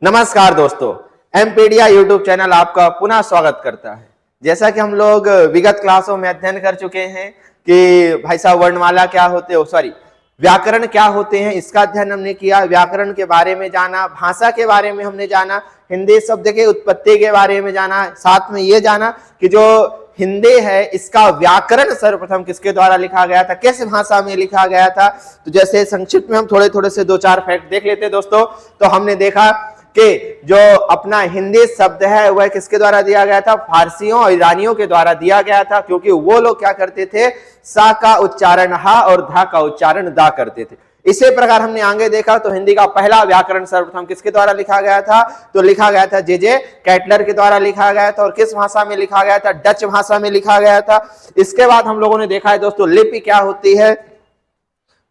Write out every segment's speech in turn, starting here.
नमस्कार दोस्तों, एमपीडिया YouTube channel आपका पुनः स्वागत करता है। जैसा कि हम लोग विगत क्लासों में अध्ययन कर चुके हैं कि भाई साहब वर्णमाला क्या होते हो, सॉरी व्याकरण क्या होते हैं, इसका अध्ययन हमने किया। व्याकरण के बारे में जाना, भाषा के बारे में हमने जाना, हिंदी शब्द के उत्पत्ति के बारे में जाना, साथ में ये जाना कि जो हिंदी है इसका व्याकरण सर्वप्रथम किसके द्वारा लिखा गया था, किस भाषा में लिखा गया था। तो जैसे संक्षिप्त में हम थोड़े थोड़े से दो चार फैक्ट देख लेते हैं दोस्तों। तो हमने देखा कि जो अपना हिंदी शब्द है वह किसके द्वारा दिया गया था, फारसियों और ईरानियों के द्वारा दिया गया था, क्योंकि वो लोग क्या करते थे, सा का उच्चारण हा और धा का उच्चारण दा करते थे। इसी प्रकार हमने आगे देखा तो हिंदी का पहला व्याकरण सर्वप्रथम किसके द्वारा लिखा गया था, तो लिखा गया था जे कैटलर के द्वारा लिखा गया था। और किस भाषा में लिखा गया था, डच भाषा में लिखा गया था। इसके बाद हम लोगों ने देखा है दोस्तों लिपि क्या होती है,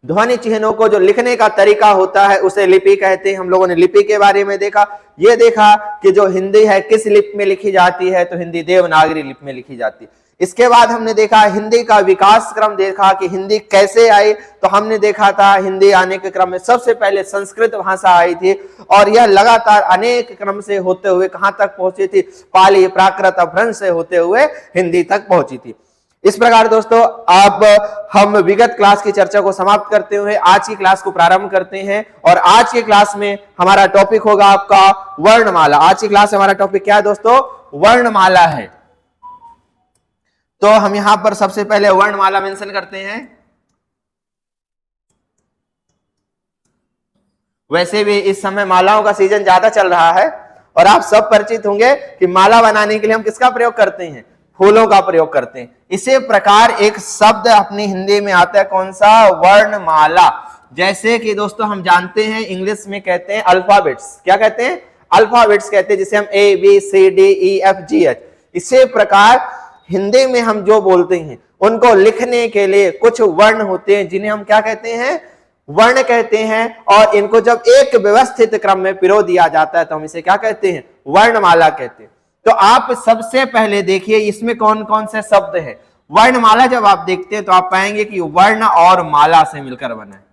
ध्वनि चिन्हों को जो लिखने का तरीका होता है उसे लिपि कहते हैं। हम लोगों ने लिपि के बारे में देखा, ये देखा कि जो हिंदी है किस लिपि में लिखी जाती है, तो हिंदी देवनागरी लिपि में लिखी जाती है। इसके बाद हमने देखा हिंदी का विकास क्रम, देखा कि हिंदी कैसे आई। तो हमने देखा था हिंदी आने के क्रम में सबसे पहले संस्कृत भाषा आई थी और यह लगातार अनेक क्रम से होते हुए कहां तक पहुंची थी, पाली प्राकृत अपभ्रंश से होते हुए हिंदी तक पहुंची थी। इस प्रकार दोस्तों अब हम विगत क्लास की चर्चा को समाप्त करते हुए आज की क्लास को प्रारंभ करते हैं। और आज की क्लास में हमारा टॉपिक होगा आपका वर्णमाला। आज की क्लास में हमारा टॉपिक क्या है दोस्तों, वर्णमाला है। तो हम यहां पर सबसे पहले वर्णमाला मेंशन करते हैं। वैसे भी इस समय मालाओं का सीजन ज्यादा चल रहा है और आप सब परिचित होंगे कि माला बनाने के लिए हम किसका प्रयोग करते हैं, फूलों का प्रयोग करते हैं। इसी प्रकार एक शब्द अपनी हिंदी में आता है, कौन सा, वर्णमाला। जैसे कि दोस्तों हम जानते हैं इंग्लिश में कहते हैं अल्फाबेट्स, क्या कहते हैं, अल्फाबेट्स कहते हैं, जिसे हम A B C D E F G H. इसी प्रकार हिंदी में हम जो बोलते हैं उनको लिखने के लिए कुछ वर्ण होते हैं जिन्हें हम क्या कहते हैं, वर्ण कहते हैं। और इनको जब एक व्यवस्थित क्रम में पिरो दिया जाता है तो हम इसे क्या कहते हैं, वर्णमाला कहते हैं। तो आप सबसे पहले देखिए इसमें कौन कौन से शब्द है। वर्णमाला जब आप देखते हैं तो आप पाएंगे कि वर्ण और माला से मिलकर बना है।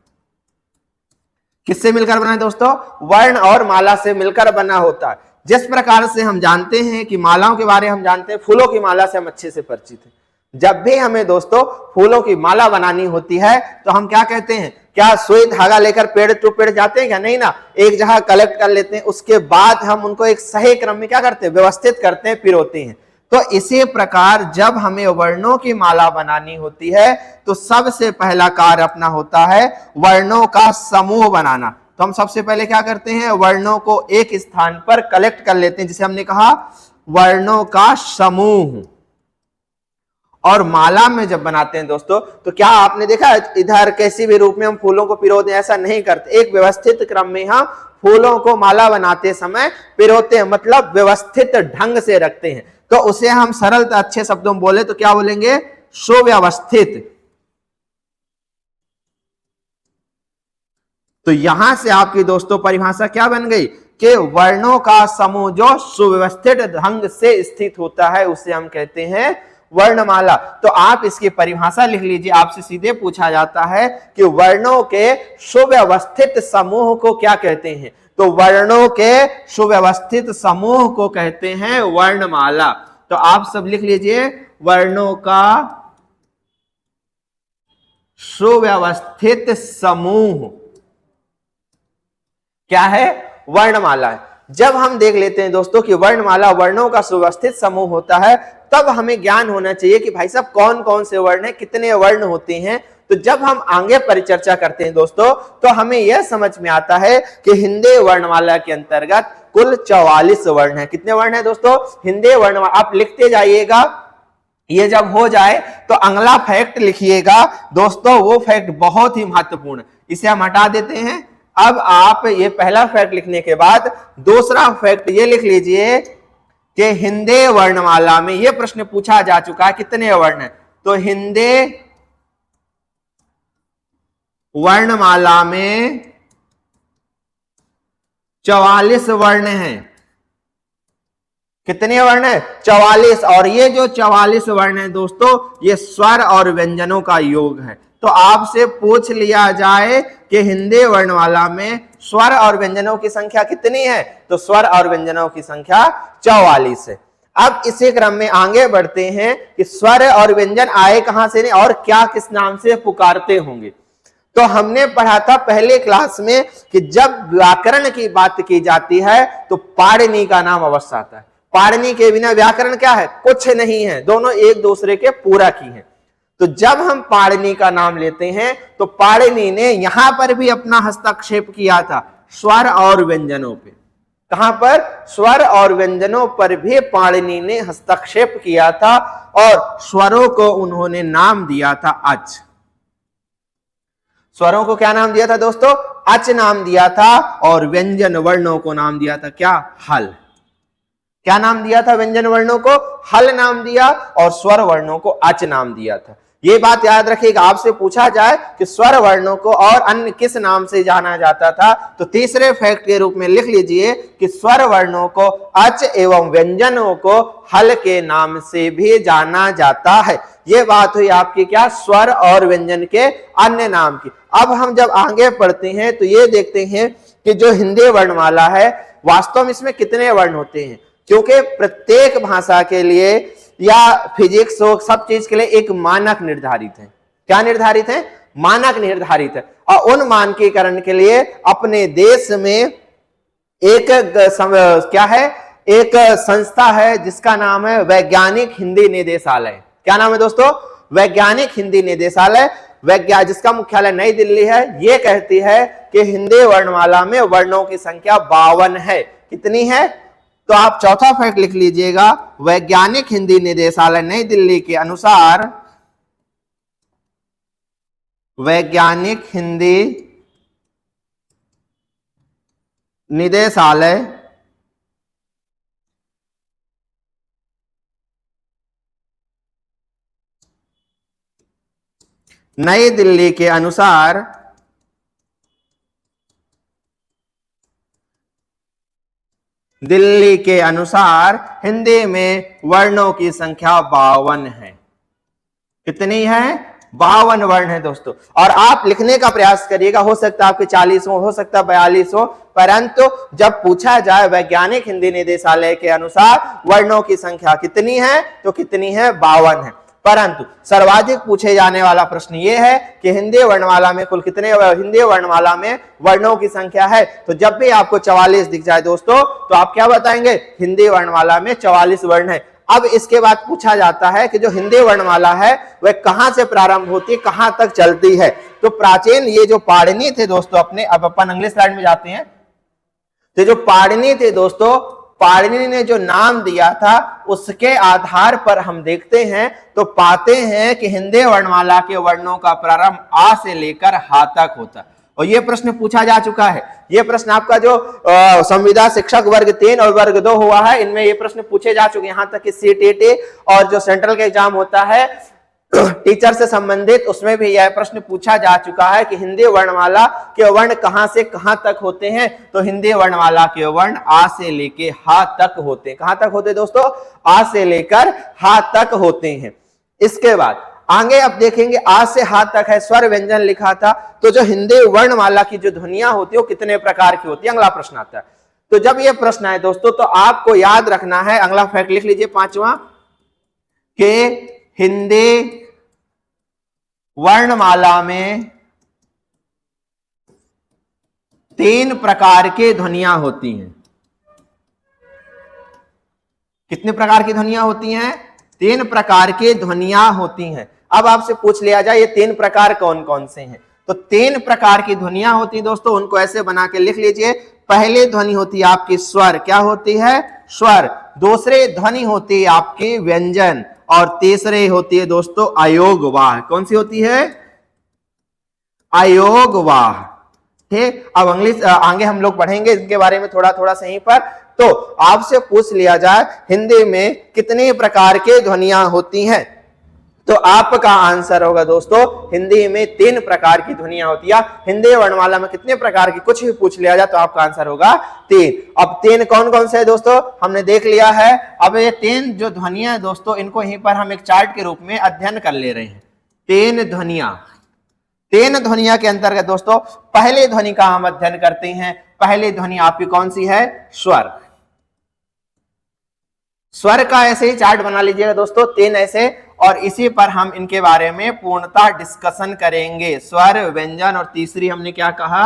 किससे मिलकर बना है दोस्तों, वर्ण और माला से मिलकर बना होता है। जिस प्रकार से हम जानते हैं कि मालाओं के बारे में हम जानते हैं, फूलों की माला से हम अच्छे से परिचित हैं। जब भी हमें दोस्तों फूलों की माला बनानी होती है तो हम क्या कहते हैं, क्या सुई धागा लेकर पेड़ टू पेड़ जाते हैं क्या, नहीं ना, एक जगह कलेक्ट कर लेते हैं, उसके बाद हम उनको एक सही क्रम में क्या करते हैं, व्यवस्थित करते हैं, पिरोते हैं। तो इसी प्रकार जब हमें वर्णों की माला बनानी होती है तो सबसे पहला कार्य अपना होता है वर्णों का समूह बनाना। तो हम सबसे पहले क्या करते हैं, वर्णों को एक स्थान पर कलेक्ट कर लेते हैं, जिसे हमने कहा वर्णों का समूह। और माला में जब बनाते हैं दोस्तों तो क्या आपने देखा इधर किसी भी रूप में हम फूलों को पिरोते हैं, ऐसा नहीं करते। एक व्यवस्थित क्रम में हम फूलों को माला बनाते समय पिरोते हैं, मतलब व्यवस्थित ढंग से रखते हैं। तो उसे हम सरल अच्छे शब्दों में बोले तो क्या बोलेंगे, सुव्यवस्थित। तो यहां से आपकी दोस्तों परिभाषा क्या बन गई कि वर्णों का समूह जो सुव्यवस्थित ढंग से स्थित होता है उसे हम कहते हैं वर्णमाला। तो आप इसकी परिभाषा लिख लीजिए, आपसे सीधे पूछा जाता है कि वर्णों के सुव्यवस्थित समूह को क्या कहते हैं, तो वर्णों के सुव्यवस्थित समूह को कहते हैं वर्णमाला। तो आप सब लिख लीजिए, वर्णों का सुव्यवस्थित समूह क्या है, वर्णमाला है। जब हम देख लेते हैं दोस्तों कि वर्णमाला वर्णों का सुव्यवस्थित समूह होता है, तब हमें ज्ञान होना चाहिए कि भाई साहब कौन कौन से वर्ण हैं, कितने वर्ण होते हैं। तो जब हम आगे परिचर्चा करते हैं दोस्तों तो हमें यह समझ में आता है कि हिंदी वर्णमाला के अंतर्गत कुल 44 वर्ण है। कितने वर्ण है दोस्तों, हिंदी वर्णमाला। आप लिखते जाइएगा, ये जब हो जाए तो अगला फैक्ट लिखिएगा दोस्तों, वो फैक्ट बहुत ही महत्वपूर्ण है, इसे हम हटा देते हैं। अब आप ये पहला फैक्ट लिखने के बाद दूसरा फैक्ट ये लिख लीजिए कि हिंदी वर्णमाला में ये प्रश्न पूछा जा चुका है कितने वर्ण है, तो हिंदी वर्णमाला में 44 वर्ण हैं। कितने वर्ण है, 44। और ये जो 44 वर्ण है दोस्तों, ये स्वर और व्यंजनों का योग है। तो आपसे पूछ लिया जाए कि हिंदी वर्णमाला में स्वर और व्यंजनों की संख्या कितनी है, तो स्वर और व्यंजनों की संख्या 44 है। अब इसी क्रम में आगे बढ़ते हैं कि स्वर और व्यंजन आए कहां से और क्या किस नाम से पुकारते होंगे। तो हमने पढ़ा था पहले क्लास में कि जब व्याकरण की बात की जाती है तो पाणिनि का नाम अवश्य आता है। पाणिनि के बिना व्याकरण क्या है, कुछ नहीं है, दोनों एक दूसरे के पूरक ही हैं। तो जब हम पाणिनि का नाम लेते हैं तो पाणिनि ने यहां पर भी अपना हस्तक्षेप किया था स्वर और व्यंजनों पे। कहां पर, स्वर और व्यंजनों पर भी पाणिनि ने हस्तक्षेप किया था और स्वरों को उन्होंने नाम दिया था अच। स्वरों को क्या नाम दिया था दोस्तों, अच नाम दिया था, और व्यंजन वर्णों को नाम दिया था क्या, हल। क्या नाम दिया था, व्यंजन वर्णों को हल नाम दिया और स्वर वर्णों को अच नाम दिया था। ये बात याद रखिएगा, आपसे पूछा जाए कि स्वर वर्णों को और अन्य किस नाम से जाना जाता था, तो तीसरे फैक्ट के रूप में लिख लीजिए कि स्वर वर्णों को अच एवं व्यंजनों को हल के नाम से भी जाना जाता है। ये बात हुई आपकी क्या, स्वर और व्यंजन के अन्य नाम की। अब हम जब आगे पढ़ते हैं तो ये देखते हैं कि जो हिंदी वर्णमाला है वास्तव में इसमें कितने वर्ण होते हैं, क्योंकि प्रत्येक भाषा के लिए या फिजिक्स हो, सब चीज के लिए एक मानक निर्धारित है। क्या निर्धारित है, मानक निर्धारित है। और उन मानकीकरण के लिए अपने देश में एक क्या है, एक संस्था है जिसका नाम है वैज्ञानिक हिंदी निदेशालय। क्या नाम है दोस्तों, वैज्ञानिक हिंदी निदेशालय, जिसका मुख्यालय नई दिल्ली है। यह कहती है कि हिंदी वर्णमाला में वर्णों की संख्या 52 है। कितनी है, तो आप चौथा फैक्ट लिख लीजिएगा, वैज्ञानिक हिंदी निदेशालय नई दिल्ली के अनुसार वैज्ञानिक हिंदी निदेशालय नई दिल्ली के अनुसार हिंदी में वर्णों की संख्या 52 है। कितनी है, 52 वर्ण है दोस्तों। और आप लिखने का प्रयास करिएगा, हो सकता है आपके 40 हो सकता है 42 हो, परंतु जब पूछा जाए वैज्ञानिक हिंदी निदेशालय के अनुसार वर्णों की संख्या कितनी है, तो कितनी है, 52 है। परंतु सर्वाधिक पूछे जाने वाला प्रश्न यह है कि हिंदी वर्णमाला में कुल कितने, हिंदी वर्णमाला में वर्णों की संख्या है। तो जब भी आपको 44 दिख जाए दोस्तों तो आप क्या बताएंगे, हिंदी वर्णमाला में 44 वर्ण है। अब इसके बाद पूछा जाता है कि जो हिंदी वर्णमाला है वह कहां से प्रारंभ होती है, कहां तक चलती है। तो प्राचीन ये जो पाणिनि थे दोस्तों अपने, अब अपन अगले स्लाइड में जाते हैं, तो जो पाणिनि थे दोस्तों, पाणिनि ने जो नाम दिया था उसके आधार पर हम देखते हैं तो पाते हैं कि हिंदी वर्णमाला के वर्णों का प्रारंभ आ से लेकर हा तक होता है। और यह प्रश्न पूछा जा चुका है। यह प्रश्न आपका जो संविदा शिक्षक वर्ग 3 और वर्ग 2 हुआ है, इनमें ये प्रश्न पूछे जा चुके हैं। यहां तक कि सीटीटी और जो सेंट्रल का एग्जाम होता है टीचर से संबंधित, उसमें भी यह प्रश्न पूछा जा चुका है कि हिंदी वर्णमाला के वर्ण कहां से कहां तक होते हैं। तो हिंदी वर्णमाला के वर्ण आ से लेकर हा तक होते हैं। कहां तक होते हैं दोस्तों, आ से लेकर हा तक होते हैं। इसके बाद आगे आप देखेंगे आ से हा तक है, स्वर व्यंजन लिखा था। तो जो हिंदी वर्णमाला की जो ध्वनियां होती है वो कितने प्रकार की होती है, अगला प्रश्न आता है। तो जब ये प्रश्न है दोस्तों तो आपको याद रखना है, अगला फैक्ट लिख लीजिए 5वां, कि हिंदी वर्णमाला में 3 प्रकार की ध्वनियां होती हैं। कितने प्रकार की ध्वनियां होती हैं, 3 प्रकार की ध्वनियां होती हैं। अब आपसे पूछ लिया जाए ये 3 प्रकार कौन कौन से हैं, तो 3 प्रकार की ध्वनियां होती हैं दोस्तों, उनको ऐसे बना के लिख लीजिए। पहली ध्वनि होती है आपकी स्वर, क्या होती है, स्वर। दूसरी ध्वनि होती है आपकी व्यंजन, और तीसरी होती है दोस्तों अयोगवाह। कौन सी होती है, अयोगवाह। ठीक, अब आगे हम लोग पढ़ेंगे इनके बारे में थोड़ा थोड़ा सही पर। तो आपसे पूछ लिया जाए हिंदी में कितने प्रकार के ध्वनियां होती हैं, तो आपका आंसर होगा दोस्तों हिंदी में 3 प्रकार की ध्वनियां होती है। हिंदी वर्णमाला में कितने प्रकार की, कुछ भी पूछ लिया जाए तो आपका आंसर होगा 3। अब 3 कौन कौन से है दोस्तों, हमने देख लिया है। अब ये 3 जो ध्वनियां है दोस्तों, इनको यहीं पर हम एक चार्ट के रूप में अध्ययन कर ले रहे हैं। 3 ध्वनियां, तीन ध्वनियों के अंतर्गत दोस्तों पहली ध्वनि का हम अध्ययन करते हैं। पहली ध्वनि आपकी कौन सी है? स्वर। स्वर का ऐसे ही चार्ट बना लीजिएगा दोस्तों, तीन ऐसे, और इसी पर हम इनके बारे में पूर्णतः डिस्कशन करेंगे। स्वर, व्यंजन और तीसरी हमने क्या कहा?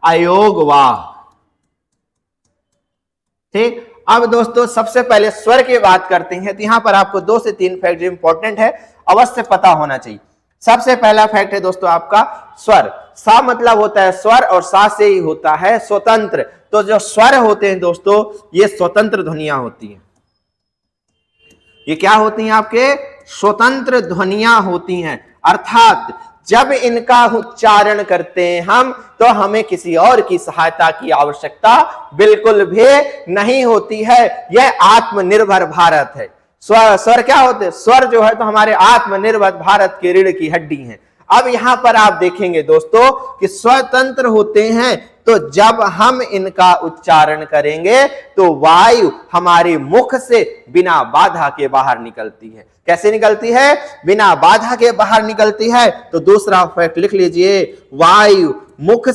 अयोगवाह। ठीक। अब दोस्तों सबसे पहले स्वर की बात करते हैं, तो यहां पर आपको 2 से 3 फैक्ट इंपॉर्टेंट है, अवश्य पता होना चाहिए। सबसे पहला फैक्ट है दोस्तों आपका स्वर। सा मतलब होता है स्वर, और सा से ही होता है स्वतंत्र। तो जो स्वर होते हैं दोस्तों, ये स्वतंत्र ध्वनियां होती हैं। ये क्या होती हैं? आपके स्वतंत्र ध्वनियां होती हैं। अर्थात जब इनका उच्चारण करते हैं हम, तो हमें किसी और की सहायता की आवश्यकता बिल्कुल भी नहीं होती है। यह आत्मनिर्भर भारत है। स्वर क्या होते हैं? स्वर जो है तो हमारे आत्मनिर्भर भारत की रीढ़ की हड्डी है। अब यहां पर आप देखेंगे दोस्तों कि स्वतंत्र होते हैं, तो जब हम इनका उच्चारण करेंगे तो वायु हमारे मुख से बिना बाधा के बाहर निकलती है। कैसे निकलती है? बिना बाधा के बाहर निकलती है। तो दूसरा फैक्ट लिख लीजिए, वायु मुख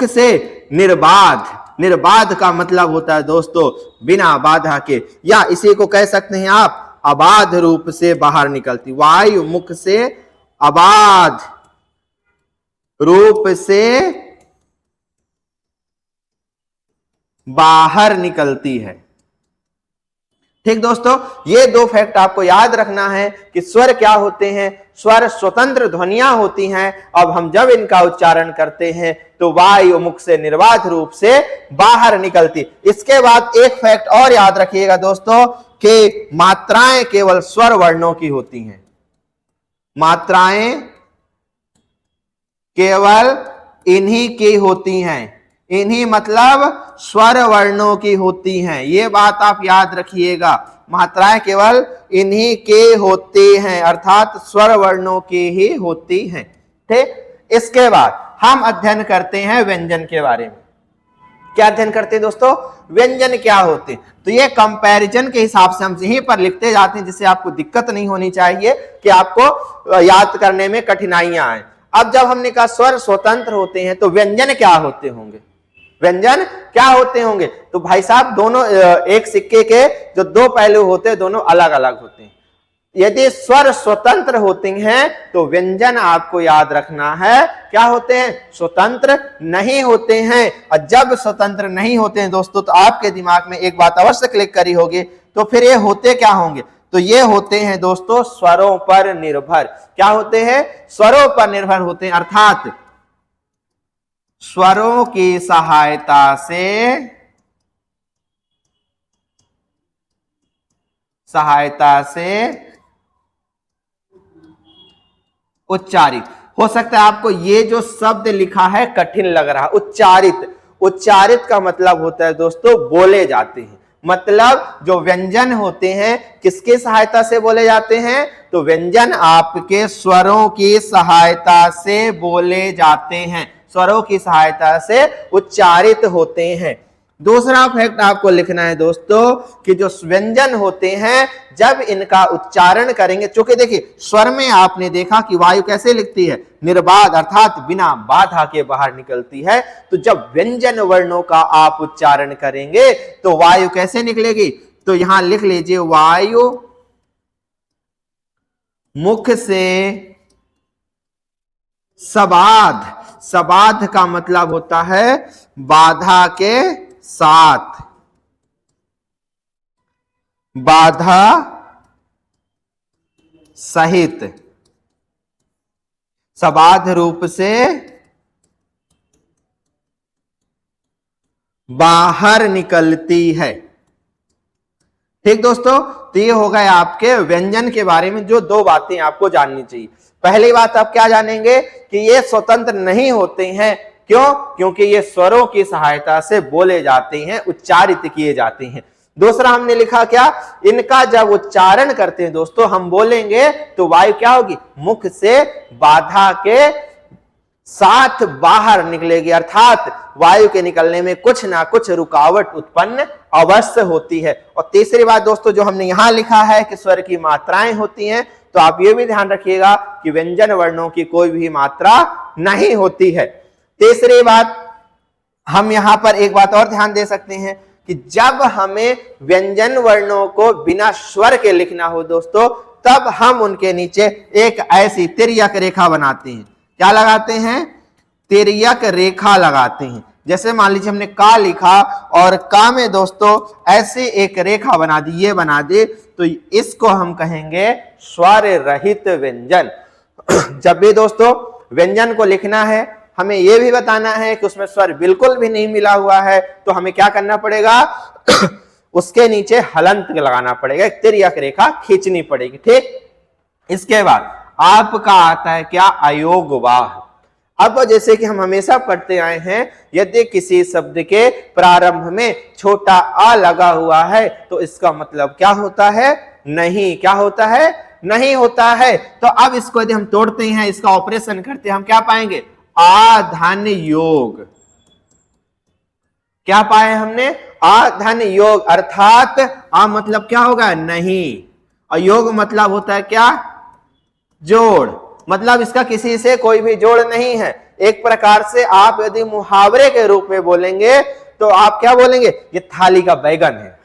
से निर्बाध। निर्बाध का मतलब होता है दोस्तों बिना बाधा के, या इसी को कह सकते हैं आप अबाध रूप से बाहर निकलती। वायु मुख से अबाध रूप से बाहर निकलती है। ठीक दोस्तों, ये 2 फैक्ट आपको याद रखना है कि स्वर क्या होते हैं। स्वर स्वतंत्र ध्वनियां होती हैं। अब हम जब इनका उच्चारण करते हैं तो वायु मुख से निर्बाध रूप से बाहर निकलती। इसके बाद एक फैक्ट और याद रखिएगा दोस्तों कि मात्राएं केवल स्वर वर्णों की होती हैं। मात्राएं केवल इन्हीं की होती हैं। इन्हीं मतलब स्वर वर्णों की होती हैं। ये बात आप याद रखिएगा, मात्राएं केवल इन्हीं के होते हैं, अर्थात स्वर वर्णों की ही होती हैं। ठीक। इसके बाद हम अध्ययन करते हैं व्यंजन के बारे में। क्या अध्ययन करते हैं दोस्तों? व्यंजन क्या होते हैं। तो ये कंपैरिजन के हिसाब से हम यहीं पर लिखते जाते हैं, जिससे आपको दिक्कत नहीं होनी चाहिए कि आपको याद करने में कठिनाइयां आए। अब जब हमने कहा स्वर स्वतंत्र होते हैं, तो व्यंजन क्या होते होंगे? व्यंजन क्या होते होंगे? तो भाई साहब दोनों एक सिक्के के जो 2 पहलू होते हैं, दोनों अलग अलग होते हैं। यदि स्वर स्वतंत्र होते हैं तो व्यंजन आपको याद रखना है क्या होते हैं? स्वतंत्र नहीं होते हैं। और जब स्वतंत्र नहीं होते हैं दोस्तों, तो आपके दिमाग में एक बात अवश्य क्लिक करी होगी, तो फिर ये होते क्या होंगे? तो ये होते हैं दोस्तों स्वरों पर निर्भर। क्या होते हैं? स्वरों पर निर्भर होते हैं, अर्थात स्वरों की सहायता से उच्चारित। हो सकता है आपको ये जो शब्द लिखा है कठिन लग रहा, उच्चारित। उच्चारित का मतलब होता है दोस्तों बोले जाते हैं। मतलब जो व्यंजन होते हैं किसके सहायता से बोले जाते हैं? तो व्यंजन आपके स्वरों की सहायता से बोले जाते हैं, स्वरों की सहायता से उच्चारित होते हैं। दूसरा फैक्ट आपको लिखना है दोस्तों कि जो व्यंजन होते हैं जब इनका उच्चारण करेंगे, चूंकि देखिए स्वर में आपने देखा कि वायु कैसे लिखती है? निर्बाध, अर्थात बिना बाधा के बाहर निकलती है। तो जब व्यंजन वर्णों का आप उच्चारण करेंगे तो वायु कैसे निकलेगी? तो यहां लिख लीजिए, वायु मुख से सबाध। सबाध का मतलब होता है बाधा के साथ, बाधा सहित, सबाध रूप से बाहर निकलती है। ठीक दोस्तों, तो ये हो गए आपके व्यंजन के बारे में जो 2 बातें आपको जाननी चाहिए। पहली बात आप क्या जानेंगे कि ये स्वतंत्र नहीं होते हैं। क्यों? क्योंकि ये स्वरों की सहायता से बोले जाते हैं, उच्चारित किए जाते हैं। दूसरा हमने लिखा क्या? इनका जब उच्चारण करते हैं दोस्तों, हम बोलेंगे तो वायु क्या होगी? मुख से बाधा के साथ बाहर निकलेगी, अर्थात वायु के निकलने में कुछ ना कुछ रुकावट उत्पन्न अवश्य होती है। और तीसरी बात दोस्तों जो हमने यहां लिखा है कि स्वर की मात्राएं होती हैं, तो आप ये भी ध्यान रखिएगा कि व्यंजन वर्णों की कोई भी मात्रा नहीं होती है। तीसरी बात, हम यहां पर एक बात और ध्यान दे सकते हैं कि जब हमें व्यंजन वर्णों को बिना स्वर के लिखना हो दोस्तों, तब हम उनके नीचे एक ऐसी तिर्यक रेखा बनाते हैं। क्या लगाते हैं? तिर्यक रेखा लगाते हैं। जैसे मान लीजिए हमने का लिखा और का में दोस्तों ऐसी एक रेखा बना दी, ये बना दे, तो इसको हम कहेंगे स्वर रहित व्यंजन। जब भी दोस्तों व्यंजन को लिखना है, हमें यह भी बताना है कि उसमें स्वर बिल्कुल भी नहीं मिला हुआ है, तो हमें क्या करना पड़ेगा? उसके नीचे हलंत लगाना पड़ेगा, एक तिर्यक रेखा खींचनी पड़ेगी। ठीक, इसके बाद आपका आता है क्या? अयोगवाह। अब जैसे कि हम हमेशा पढ़ते आए हैं, यदि किसी शब्द के प्रारंभ में छोटा आ लगा हुआ है तो इसका मतलब क्या होता है? नहीं। क्या होता है? नहीं होता है। तो अब इसको यदि हम तोड़ते हैं, इसका ऑपरेशन करते हैं, हम क्या पाएंगे? आ धन योग। क्या पाए हमने? आ धन योग, अर्थात आ मतलब क्या होगा? नहीं, और योग मतलब होता है क्या? जोड़। मतलब इसका किसी से कोई भी जोड़ नहीं है। एक प्रकार से आप यदि मुहावरे के रूप में बोलेंगे तो आप क्या बोलेंगे? ये थाली का बैगन है।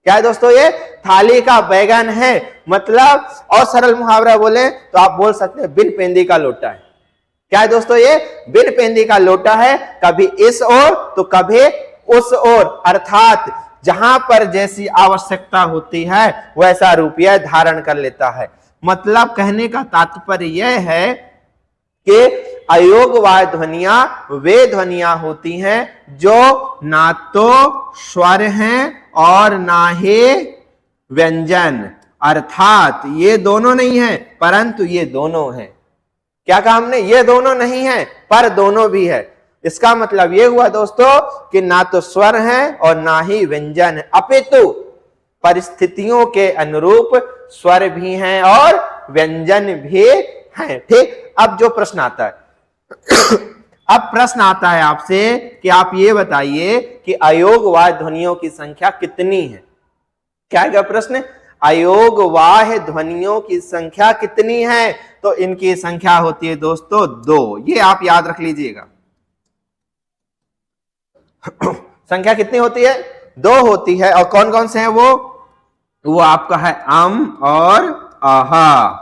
क्या है दोस्तों? ये थाली का बैगन है। मतलब और सरल मुहावरा बोले तो आप बोल सकते हैं बिन पेंदी का लोटा है। क्या है दोस्तों? ये बिन पेंदी का लोटा है, कभी इस ओर तो कभी उस ओर, अर्थात जहां पर जैसी आवश्यकता होती है वैसा रूप यह धारण कर लेता है। मतलब कहने का तात्पर्य यह है कि अयोगवाह ध्वनियां वे ध्वनियां होती हैं जो ना तो स्वर हैं और ना ही व्यंजन, अर्थात ये दोनों नहीं है परंतु ये दोनों हैं। क्या कहा हमने? ये दोनों नहीं है पर दोनों भी है। इसका मतलब ये हुआ दोस्तों कि ना तो स्वर है और ना ही व्यंजन है, अपितु परिस्थितियों के अनुरूप स्वर भी हैं और व्यंजन भी हैं। ठीक, अब जो प्रश्न आता है अब प्रश्न आता है आपसे कि आप ये बताइए कि अयोगवाह ध्वनियों की संख्या कितनी है? क्या है प्रश्न? अयोगवाह ध्वनियों की संख्या कितनी है? तो इनकी संख्या होती है दोस्तों 2। ये आप याद रख लीजिएगा। संख्या कितनी होती है? 2 होती है। और कौन कौन से हैं वो आपका है अम और आहा।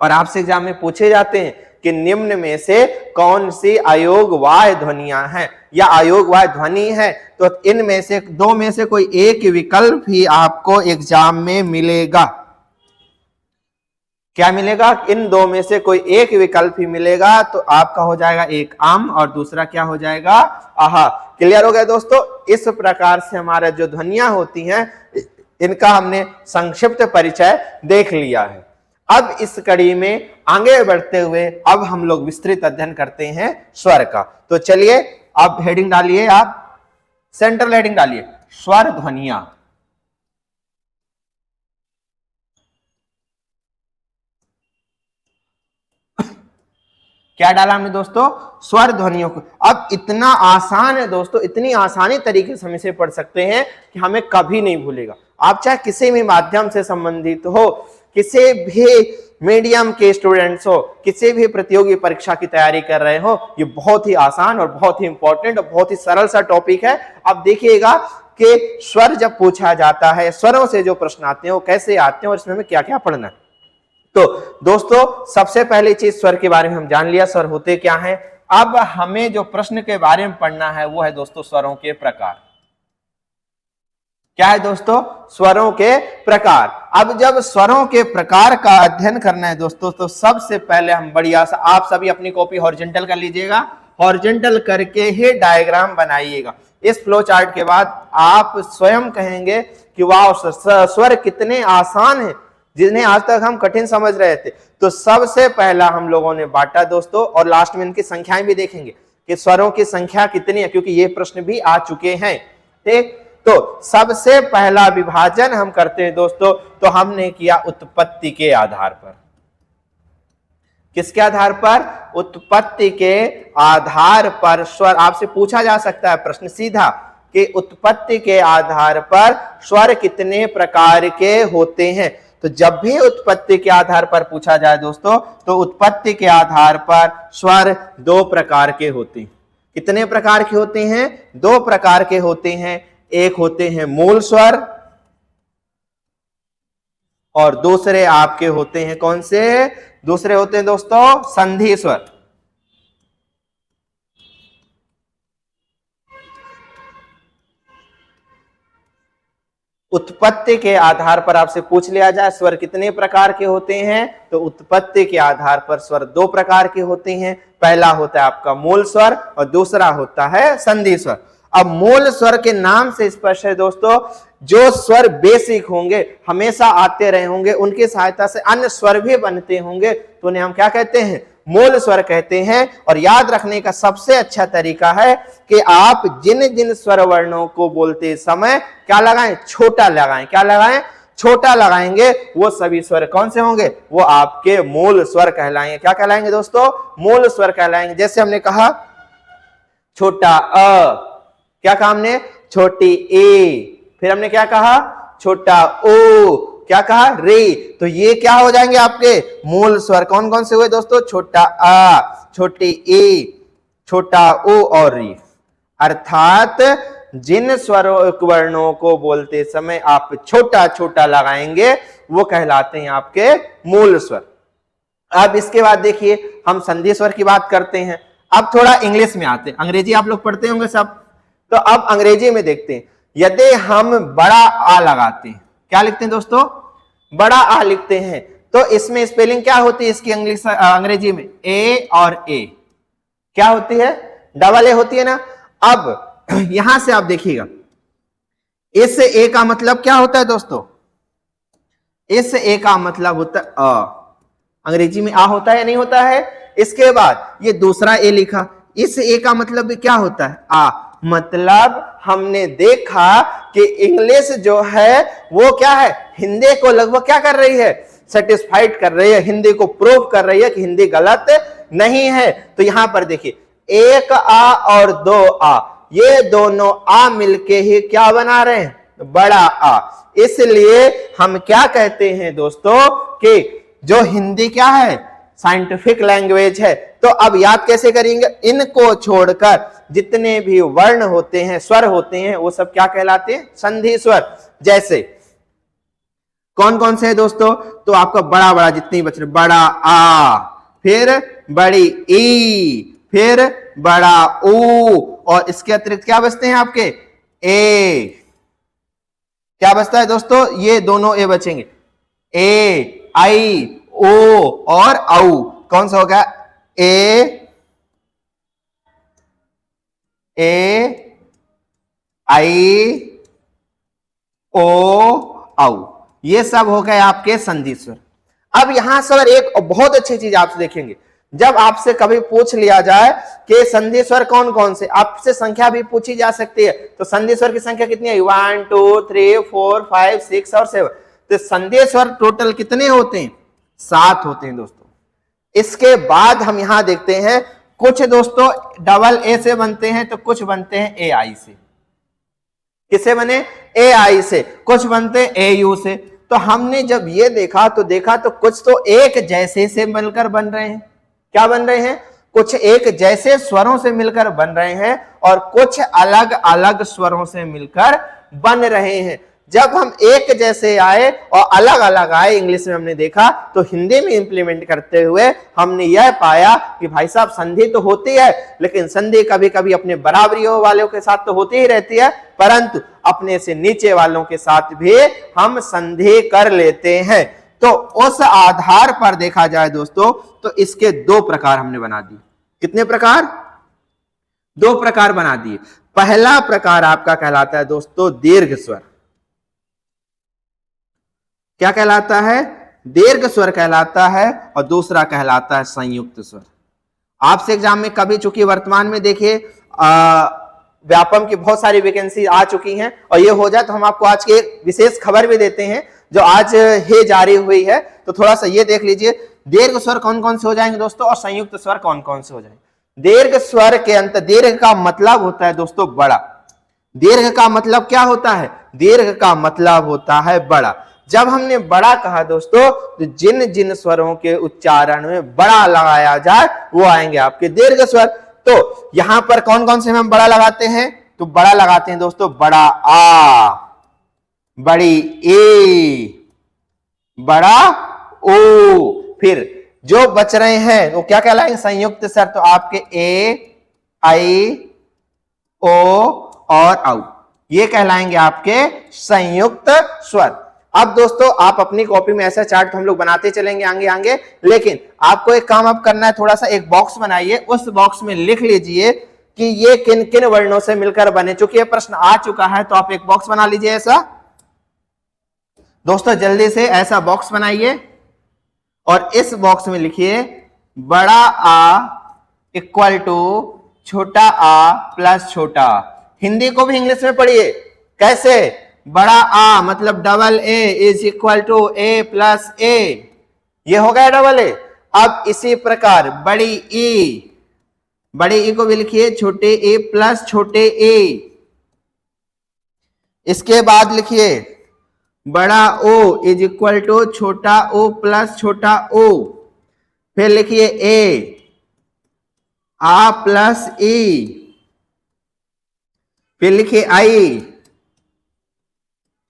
और आपसे एग्जाम में पूछे जाते हैं कि निम्न में से कौन सी अयोगवाह ध्वनियां हैं या अयोगवाह ध्वनि है, तो इनमें से 2 में से कोई एक विकल्प ही आपको एग्जाम में मिलेगा। क्या मिलेगा? इन 2 में से कोई एक विकल्प ही मिलेगा। तो आपका हो जाएगा एक आम और दूसरा क्या हो जाएगा? आहा। क्लियर हो गया दोस्तों? इस प्रकार से हमारा जो ध्वनियां होती हैं इनका हमने संक्षिप्त परिचय देख लिया है। अब इस कड़ी में आगे बढ़ते हुए अब हम लोग विस्तृत अध्ययन करते हैं स्वर का। तो चलिए अब हेडिंग डालिए, आप सेंट्रल हेडिंग डालिए, स्वर ध्वनियां। क्या डाला हमने दोस्तों? स्वर ध्वनियों को। अब इतना आसान है दोस्तों, इतनी आसानी तरीके से हम इसे पढ़ सकते हैं कि हमें कभी नहीं भूलेगा। आप चाहे किसी भी माध्यम से संबंधित हो, किसी भी मीडियम के स्टूडेंट्स हो, किसी भी प्रतियोगी परीक्षा की तैयारी कर रहे हो, ये बहुत ही आसान और बहुत ही इंपॉर्टेंट और बहुत ही सरल सा टॉपिक है। अब देखिएगा कि स्वर जब पूछा जाता है, स्वरों से जो प्रश्न आते हैं वो कैसे आते हैं और इसमें हमें क्या क्या पढ़ना है। तो दोस्तों सबसे पहली चीज स्वर के बारे में हम जान लिया, स्वर होते क्या हैं। अब हमें जो प्रश्न के बारे में पढ़ना है वो है दोस्तों स्वरों के प्रकार। क्या है दोस्तों? स्वरों के प्रकार। अब जब स्वरों के प्रकार का अध्ययन करना है दोस्तों, तो सबसे पहले हम बढ़िया सा, आप सभी अपनी कॉपी हॉरिजॉन्टल कर लीजिएगा, हॉरिजॉन्टल करके ही डायग्राम बनाइएगा। इस फ्लो चार्ट के बाद आप स्वयं कहेंगे कि वाह स्वर कितने आसान हैं, जिन्हें आज तक हम कठिन समझ रहे थे। तो सबसे पहला हम लोगों ने बांटा दोस्तों, और लास्ट में इनकी संख्याएं भी देखेंगे कि स्वरों की संख्या कितनी है, क्योंकि ये प्रश्न भी आ चुके हैं। ठीक, तो सबसे पहला विभाजन हम करते हैं दोस्तों, तो हमने किया उत्पत्ति के आधार पर। किसके आधार पर? उत्पत्ति के आधार पर स्वर। आपसे पूछा जा सकता है प्रश्न सीधा कि उत्पत्ति के आधार पर स्वर कितने प्रकार के होते हैं। तो जब भी उत्पत्ति के आधार पर पूछा जाए दोस्तों, तो उत्पत्ति के आधार पर स्वर दो प्रकार के होते हैं। कितने प्रकार के होते हैं? दो प्रकार के होते हैं। एक होते हैं मूल स्वर और दूसरे आपके होते हैं कौन से? दूसरे होते हैं दोस्तों संधि स्वर। उत्पत्ति के आधार पर आपसे पूछ लिया जाए स्वर कितने प्रकार के होते हैं, तो उत्पत्ति के आधार पर स्वर दो प्रकार के होते हैं। पहला होता है आपका मूल स्वर और दूसरा होता है संधि स्वर। अब मूल स्वर के नाम से स्पष्ट है दोस्तों, जो स्वर बेसिक होंगे, हमेशा आते रहे होंगे, उनकी सहायता से अन्य स्वर भी बनते होंगे, तो उन्हें हम क्या कहते हैं? मूल स्वर कहते हैं। और याद रखने का सबसे अच्छा तरीका है कि आप जिन जिन स्वर वर्णों को बोलते समय क्या लगाएं? छोटा लगाएं। क्या लगाएं? छोटा लगाएंगे। वो सभी स्वर कौन से होंगे? वो आपके मूल स्वर कहलाएंगे। क्या कहलाएंगे दोस्तों? मूल स्वर कहलाएंगे। जैसे हमने कहा छोटा अ, क्या कहा हमने? छोटी ए। फिर हमने क्या कहा? छोटा ओ। क्या कहा? रे। तो ये क्या हो जाएंगे आपके मूल स्वर? कौन कौन से हुए दोस्तों? छोटा आ, छोटी ए, छोटा ओ और री। अर्थात जिन स्वर वर्णों को बोलते समय आप छोटा छोटा लगाएंगे वो कहलाते हैं आपके मूल स्वर। अब इसके बाद देखिए हम संधि स्वर की बात करते हैं। अब थोड़ा इंग्लिश में आते हैं। अंग्रेजी आप लोग पढ़ते होंगे सब, तो अब अंग्रेजी में देखते हैं। यदि हम बड़ा आ लगाते हैं, क्या लिखते हैं दोस्तों? बड़ा आ लिखते हैं, तो इसमें स्पेलिंग क्या होती है इसकी अंग्रेजी में? ए और ए क्या होती है? डबल ए होती है ना। अब यहां से आप देखिएगा, इस ए का मतलब क्या होता है दोस्तों? इस ए का मतलब होता है अ। अंग्रेजी में आ होता है या नहीं होता है? इसके बाद ये दूसरा ए लिखा, इस ए का मतलब भी क्या होता है? आ। मतलब हमने देखा कि इंग्लिश जो है वो क्या है? हिंदी को लगभग क्या कर रही है? सेटिस्फाइड कर रही है, हिंदी को प्रूव कर रही है कि हिंदी गलत नहीं है। तो यहां पर देखिए, एक आ और दो आ, ये दोनों आ मिलके ही क्या बना रहे हैं? बड़ा आ। इसलिए हम क्या कहते हैं दोस्तों कि जो हिंदी क्या है? साइंटिफिक लैंग्वेज है। तो अब याद कैसे करेंगे? इनको छोड़कर जितने भी वर्ण होते हैं, स्वर होते हैं, वो सब क्या कहलाते हैं? संधि स्वर। जैसे कौन कौन से है दोस्तों? तो आपका बड़ा बड़ा जितने बच रहे, बड़ा आ, फिर बड़ी ई, फिर बड़ा ऊ, और इसके अतिरिक्त क्या बचते हैं आपके? ए। क्या बचता है दोस्तों? ये दोनों ए बचेंगे, ए, आई, ओ और औ। कौन सा हो गया? ए, आई, ओ, औ। ये सब हो गए आपके संधि स्वर। अब यहां सर एक बहुत अच्छी चीज आपसे देखेंगे, जब आपसे कभी पूछ लिया जाए कि संधि स्वर कौन कौन से, आपसे संख्या भी पूछी जा सकती है, तो संधि स्वर की संख्या कितनी है? 1 2 3 4 5 6 और 7। तो संधि स्वर टोटल कितने होते हैं? 7 होते हैं दोस्तों। इसके बाद हम यहां देखते हैं, कुछ दोस्तों डबल ए से बनते हैं, तो कुछ बनते हैं ए आई से। किसे बने? ए आई से। कुछ बनते हैं ए यू से। तो हमने जब ये देखा तो कुछ तो एक जैसे से मिलकर बन रहे हैं। क्या बन रहे हैं? कुछ एक जैसे स्वरों से मिलकर बन रहे हैं और कुछ अलग अलग स्वरों से मिलकर बन रहे हैं। जब हम एक जैसे आए और अलग अलग आए, इंग्लिश में हमने देखा, तो हिंदी में इंप्लीमेंट करते हुए हमने यह पाया कि भाई साहब संधि तो होती है, लेकिन संधि कभी कभी अपने बराबरियों वालों के साथ तो होती ही रहती है, परंतु अपने से नीचे वालों के साथ भी हम संधि कर लेते हैं। तो उस आधार पर देखा जाए दोस्तों, तो इसके 2 प्रकार हमने बना दिए। कितने प्रकार? 2 प्रकार बना दिए। पहला प्रकार आपका कहलाता है दोस्तों दीर्घ स्वर। क्या कहलाता है? दीर्घ स्वर कहलाता है। और दूसरा कहलाता है संयुक्त स्वर। आपसे एग्जाम में कभी, चूंकि वर्तमान में देखिए व्यापम की बहुत सारी वैकेंसी आ चुकी हैं, और ये हो जाए तो हम आपको आज की एक विशेष खबर भी देते हैं जो आज ही जारी हुई है। तो थोड़ा सा ये देख लीजिए, दीर्घ स्वर कौन कौन से हो जाएंगे दोस्तों, और संयुक्त स्वर कौन कौन से हो जाएंगे। दीर्घ स्वर के अंत, दीर्घ का मतलब होता है दोस्तों बड़ा। दीर्घ का मतलब क्या होता है? दीर्घ का मतलब होता है बड़ा। जब हमने बड़ा कहा दोस्तों, तो जिन जिन स्वरों के उच्चारण में बड़ा लगाया जाए वो आएंगे आपके दीर्घ स्वर। तो यहां पर कौन कौन से हम बड़ा लगाते हैं? तो बड़ा लगाते हैं दोस्तों बड़ा आ, बड़ी ए, बड़ा ओ। फिर जो बच रहे हैं वो क्या कहलाएंगे? संयुक्त स्वर। तो आपके ए, आई, ओ और औ, ये कहलाएंगे आपके संयुक्त स्वर। अब दोस्तों आप अपनी कॉपी में ऐसा चार्ट हम लोग बनाते चलेंगे आगे आगे, लेकिन आपको एक काम अब करना है, थोड़ा सा एक बॉक्स बनाइए, उस बॉक्स में लिख लीजिए कि ये किन किन वर्णों से मिलकर बने। चूंकि ये प्रश्न आ चुका है तो आप एक बॉक्स बना लीजिए ऐसा। दोस्तों जल्दी से ऐसा बॉक्स बनाइए और इस बॉक्स में लिखिए बड़ा आ इक्वल टू छोटा आ प्लस छोटा आ। हिंदी को भी इंग्लिश में पढ़िए। कैसे? बड़ा आ मतलब double a is equal to a plus a, ये हो गया डबल ए। अब इसी प्रकार बड़ी ई को भी लिखिए छोटे ए प्लस छोटे ए। इसके बाद लिखिए बड़ा ओ इज इक्वल टू छोटा ओ प्लस छोटा ओ। फिर लिखिए ए आ प्लस ई। फिर लिखिए आई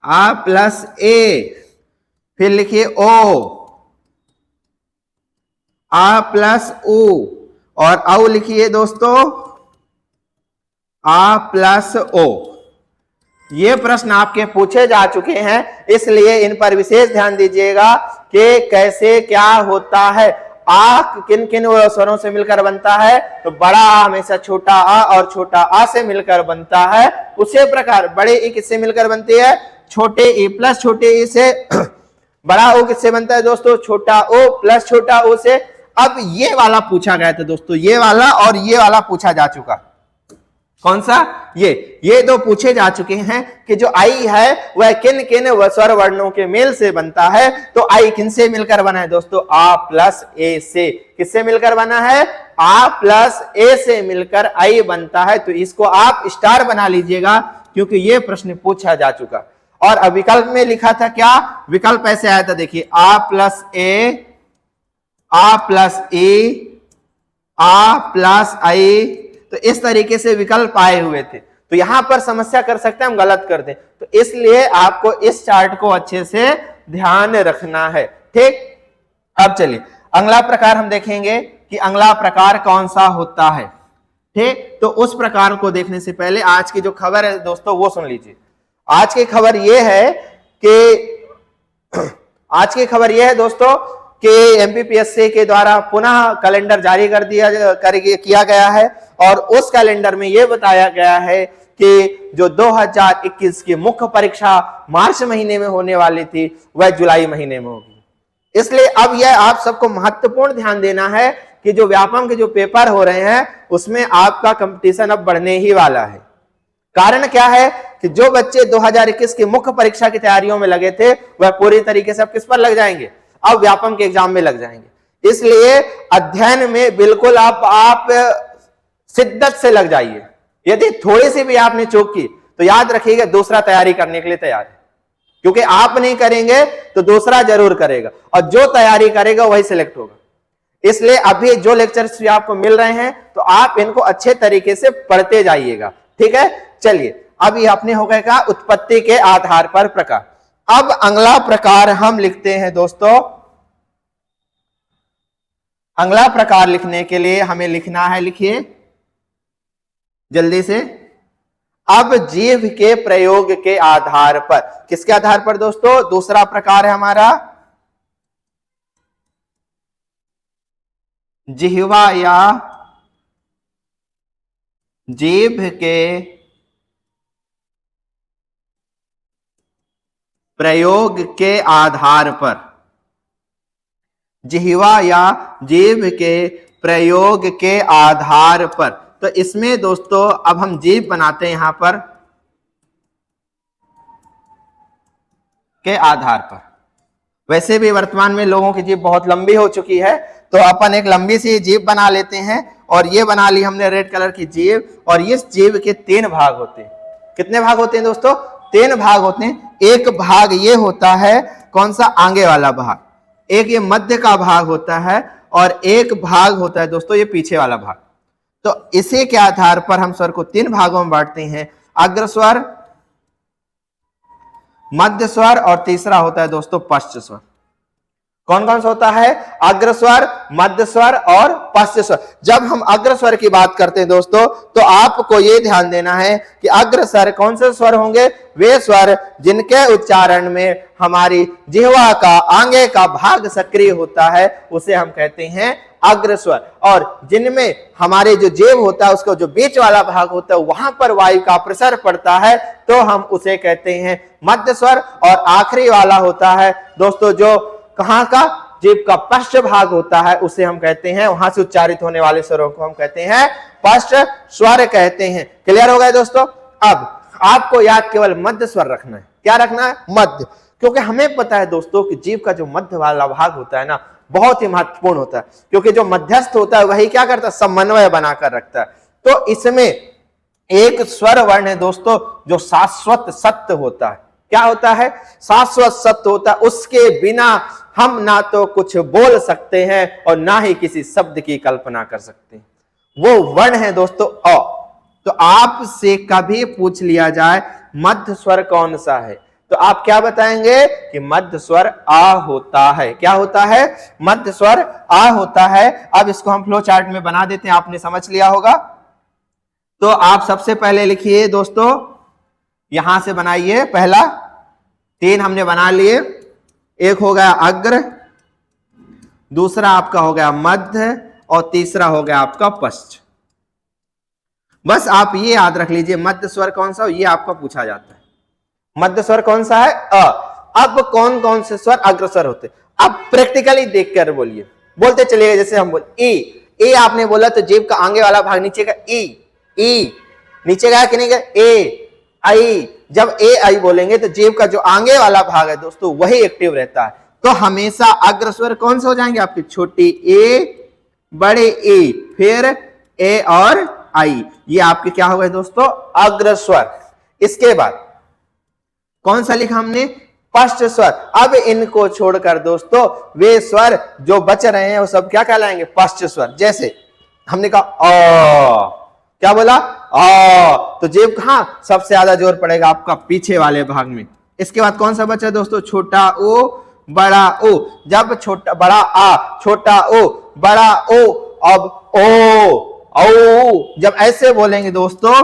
आ प्लस ए। फिर लिखिए ओ आ प्लस ओ। और औ लिखिए दोस्तों आ प्लस ओ। ये प्रश्न आपके पूछे जा चुके हैं, इसलिए इन पर विशेष ध्यान दीजिएगा कि कैसे क्या होता है। आ किन किन स्वरों से मिलकर बनता है? तो बड़ा आ हमेशा छोटा आ और छोटा आ से मिलकर बनता है। उसी प्रकार बड़े ई किससे मिलकर बनती है? छोटे ई प्लस छोटे ई से। बड़ा ओ किससे बनता है दोस्तों? छोटा ओ प्लस छोटा ओ से। अब ये वाला पूछा गया था दोस्तों, ये वाला और ये वाला पूछा जा चुका। कौन सा? ये दो पूछे जा चुके हैं कि जो आई है वह किन किन स्वर वर्णों के मेल से बनता है। तो आई किन से मिलकर बना है दोस्तों? आ प्लस ए से। किससे मिलकर बना है? आ प्लस ए से मिलकर आई बनता है। तो इसको आप स्टार बना लीजिएगा क्योंकि ये प्रश्न पूछा जा चुका। और अब विकल्प में लिखा था क्या? विकल्प ऐसे आया था, देखिए आ प्लस ए, आ प्लस ए, आ प्लस आई। तो इस तरीके से विकल्प आए हुए थे। तो यहां पर समस्या कर सकते हैं हम गलत कर दें, तो इसलिए आपको इस चार्ट को अच्छे से ध्यान रखना है। ठीक, अब चलिए अगला प्रकार हम देखेंगे कि अगला प्रकार कौन सा होता है। ठीक, तो उस प्रकार को देखने से पहले आज की जो खबर है दोस्तों वो सुन लीजिए। आज की खबर यह है कि आज की खबर यह है दोस्तों कि एमपीपीएससी के द्वारा पुनः कैलेंडर जारी किया गया है और उस कैलेंडर में यह बताया गया है कि जो 2021 की मुख्य परीक्षा मार्च महीने में होने वाली थी वह जुलाई महीने में होगी। इसलिए अब यह आप सबको महत्वपूर्ण ध्यान देना है कि जो व्यापम के जो पेपर हो रहे हैं उसमें आपका कंपटीशन अब बढ़ने ही वाला है। कारण क्या है कि जो बच्चे 2021 की मुख्य परीक्षा की तैयारियों में लगे थे वह पूरी तरीके से अब किस पर लग जाएंगे? अब व्यापम के एग्जाम में लग जाएंगे। इसलिए अध्ययन में बिल्कुल आप शिद्दत से लग जाइए। यदि थोड़ी सी भी आपने चूक की तो याद रखिएगा दूसरा तैयारी करने के लिए तैयार है, क्योंकि आप नहीं करेंगे तो दूसरा जरूर करेगा और जो तैयारी करेगा वही सिलेक्ट होगा। इसलिए अभी जो लेक्चर्स आपको मिल रहे हैं तो आप इनको अच्छे तरीके से पढ़ते जाइएगा। ठीक है, चलिए अब ये अपने हो गए का उत्पत्ति के आधार पर प्रकार। अब अगला प्रकार हम लिखते हैं दोस्तों। अगला प्रकार लिखने के लिए हमें लिखना है, लिखिए जल्दी से। अब जीव के प्रयोग के आधार पर, किसके आधार पर दोस्तों? दूसरा प्रकार है हमारा जिह्वा या जीभ के प्रयोग के आधार पर। जिह्वा या जीभ के प्रयोग के आधार पर। तो इसमें दोस्तों अब हम जीभ बनाते हैं यहां पर के आधार पर। वैसे भी वर्तमान में लोगों की जीभ बहुत लंबी हो चुकी है, तो अपन एक लंबी सी जीभ बना लेते हैं। और ये बना ली हमने रेड कलर की जीभ, और इस जीभ के 3 भाग होते हैं। कितने भाग होते हैं दोस्तों? तीन भाग होते हैं। एक भाग ये होता है कौन सा, आगे वाला भाग, एक ये मध्य का भाग होता है और एक भाग होता है दोस्तों ये पीछे वाला भाग। तो इसी के आधार पर हम स्वर को तीन भागों में बांटते हैं, अग्रस्वर, मध्य स्वर और तीसरा होता है दोस्तों पश्च स्वर। कौन कौन सा होता है, अग्रस्वर, मध्य स्वर और पश्च स्वर। जब हम अग्रस्वर की बात करते हैं दोस्तों तो आपको यह ध्यान देना है कि अग्रस्वर कौन से स्वर होंगे, वे स्वर जिनके उच्चारण में हमारी जिह्वा का आगे का भाग सक्रिय होता है उसे हम कहते हैं अग्रस्वर, और जिनमें हमारे जो जेब होता है उसका जो बीच वाला भाग होता है वहां पर वायु का प्रसर पड़ता है तो हम उसे कहते हैं मध्य स्वर। और आखिरी वाला होता है दोस्तों जो कहां का, जीभ का पश्च भाग होता है उसे हम कहते हैं, वहां से उच्चारित होने वाले स्वरों को हम कहते हैं पश्च स्वर कहते हैं। क्लियर हो गया दोस्तों। अब आपको याद केवल मध्य स्वर रखना है। क्या रखना है, मध्य, क्योंकि हमें पता है दोस्तों कि जीभ का जो मध्य वाला भाग होता है ना बहुत ही महत्वपूर्ण होता है, क्योंकि जो मध्यस्थ होता है वही क्या करता है, समन्वय बनाकर रखता है। तो इसमें एक स्वर वर्ण है दोस्तों जो शाश्वत सत्य होता है। क्या होता है, शाश्वत सत्य होता है, उसके बिना हम ना तो कुछ बोल सकते हैं और ना ही किसी शब्द की कल्पना कर सकते हैं। वो वर्ण है दोस्तों अ। तो आपसे कभी पूछ लिया जाए मध्य स्वर कौन सा है तो आप क्या बताएंगे कि मध्य स्वर आ होता है। क्या होता है, मध्य स्वर आ होता है। अब इसको हम फ्लो चार्ट में बना देते हैं, आपने समझ लिया होगा। तो आप सबसे पहले लिखिए दोस्तों, यहां से बनाइए, पहला तीन हमने बना लिए, एक हो गया अग्र, दूसरा आपका हो गया मध्य और तीसरा हो गया आपका पश्च। बस आप ये याद रख लीजिए मध्य स्वर कौन सा हो, ये आपका पूछा जाता है। मध्य स्वर कौन सा है, अ। अब कौन कौन से स्वर अग्रस्वर होते, अब प्रैक्टिकली देखकर बोलिए, बोलते चलिए। जैसे हम बोल ए आपने बोला तो जीभ का आगे वाला भाग नीचे का ई नीचे गया कि नहीं गया, ए आई। जब ए आई बोलेंगे तो जीभ का जो आगे वाला भाग है दोस्तों वही एक्टिव रहता है। तो हमेशा अग्रस्वर कौन से हो जाएंगे आपके, छोटी ए बड़े ए, फिर ए और आई, ये आपके क्या हो गए दोस्तों अग्रस्वर। इसके बाद कौन सा लिखा हमने, पश्च स्वर। अब इनको छोड़कर दोस्तों वे स्वर जो बच रहे हैं वो सब क्या कहलाएंगे, पश्च स्वर। जैसे हमने कहा अ, क्या बोला आ, तो जेब कहां सबसे ज्यादा जोर पड़ेगा आपका पीछे वाले भाग में। इसके बाद कौन सा बचा दोस्तों, छोटा ओ बड़ा ओ। जब छोटा बड़ा आ, छोटा ओ बड़ा ओ, अब ओ जब ऐसे बोलेंगे दोस्तों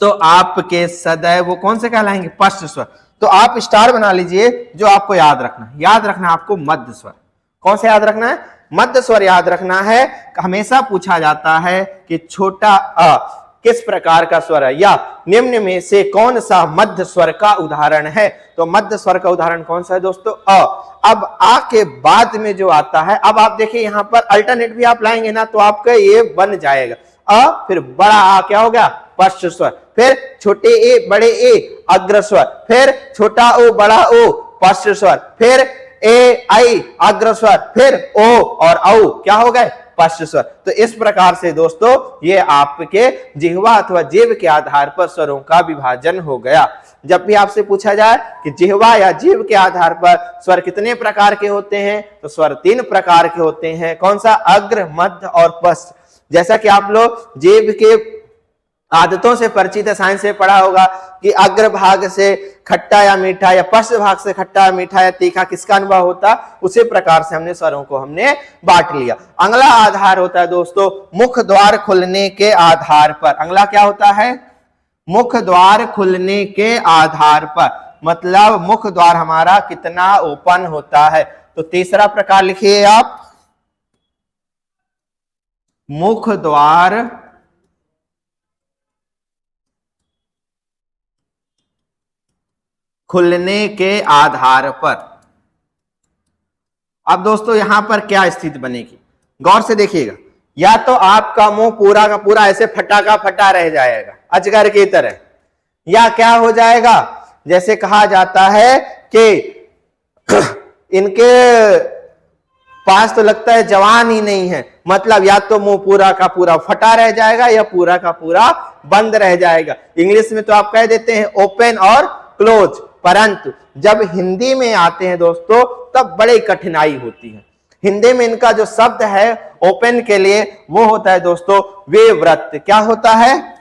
तो आपके सदैव वो कौन से कहलाएंगे, पश्च स्वर। तो आप स्टार बना लीजिए, जो आपको याद रखना है आपको मध्य स्वर। कौन सा याद रखना है, मध्य स्वर याद रखना है। हमेशा पूछा जाता है कि छोटा अ किस प्रकार का स्वर है या निम्न में से कौन सा मध्य स्वर का उदाहरण है। तो मध्य स्वर का उदाहरण कौन सा है दोस्तों, अ। अब आ के बाद में जो आता है, अब आप देखिए यहां पर अल्टरनेट भी आप लाएंगे ना तो आपका ये बन जाएगा अ, फिर बड़ा आ क्या हो गया, पश्च स्वर, फिर छोटे ए बड़े ए अग्रस्वर, फिर छोटा ओ बड़ा ओ पश्च स्वर, फिर ए आई अग्रस्वर, फिर ओ और औ क्या हो गए, पश्च स्वर। तो इस प्रकार से दोस्तों ये आपके जिह्वा अथवा जीभ के आधार पर स्वरों का विभाजन हो गया। जब भी आपसे पूछा जाए कि जिह्वा या जीभ के आधार पर स्वर कितने प्रकार के होते हैं तो स्वर तीन प्रकार के होते हैं। कौन सा, अग्र, मध्य और पश्च। जैसा कि आप लोग जीभ के आदतों से परिचित है, साइंस से पढ़ा होगा कि अग्र भाग से खट्टा या मीठा या पश्च भाग से खट्टा या मीठा या तीखा किसका अनुभव होता, उसी प्रकार से हमने स्वरों को हमने बांट लिया। अगला आधार होता है दोस्तों मुख द्वार खुलने के आधार पर। अगला क्या होता है, मुख द्वार खुलने के आधार पर, मतलब मुख द्वार हमारा कितना ओपन होता है। तो तीसरा प्रकार लिखिए आप, मुख द्वार खुलने के आधार पर। अब दोस्तों यहां पर क्या स्थिति बनेगी, गौर से देखिएगा। या तो आपका मुंह पूरा का पूरा ऐसे फटा का फटा रह जाएगा अजगर की तरह, या क्या हो जाएगा, जैसे कहा जाता है कि इनके पास तो लगता है जवान ही नहीं है, मतलब या तो मुंह पूरा का पूरा फटा रह जाएगा या पूरा का पूरा बंद रह जाएगा। इंग्लिश में तो आप कह देते हैं ओपन और क्लोज। परंतु जब हिंदी में आते हैं दोस्तों तब बड़ी कठिनाई होती है। हिंदी में इनका जो शब्द है ओपन के लिए वो होता है दोस्तों विवृत। क्या होता है?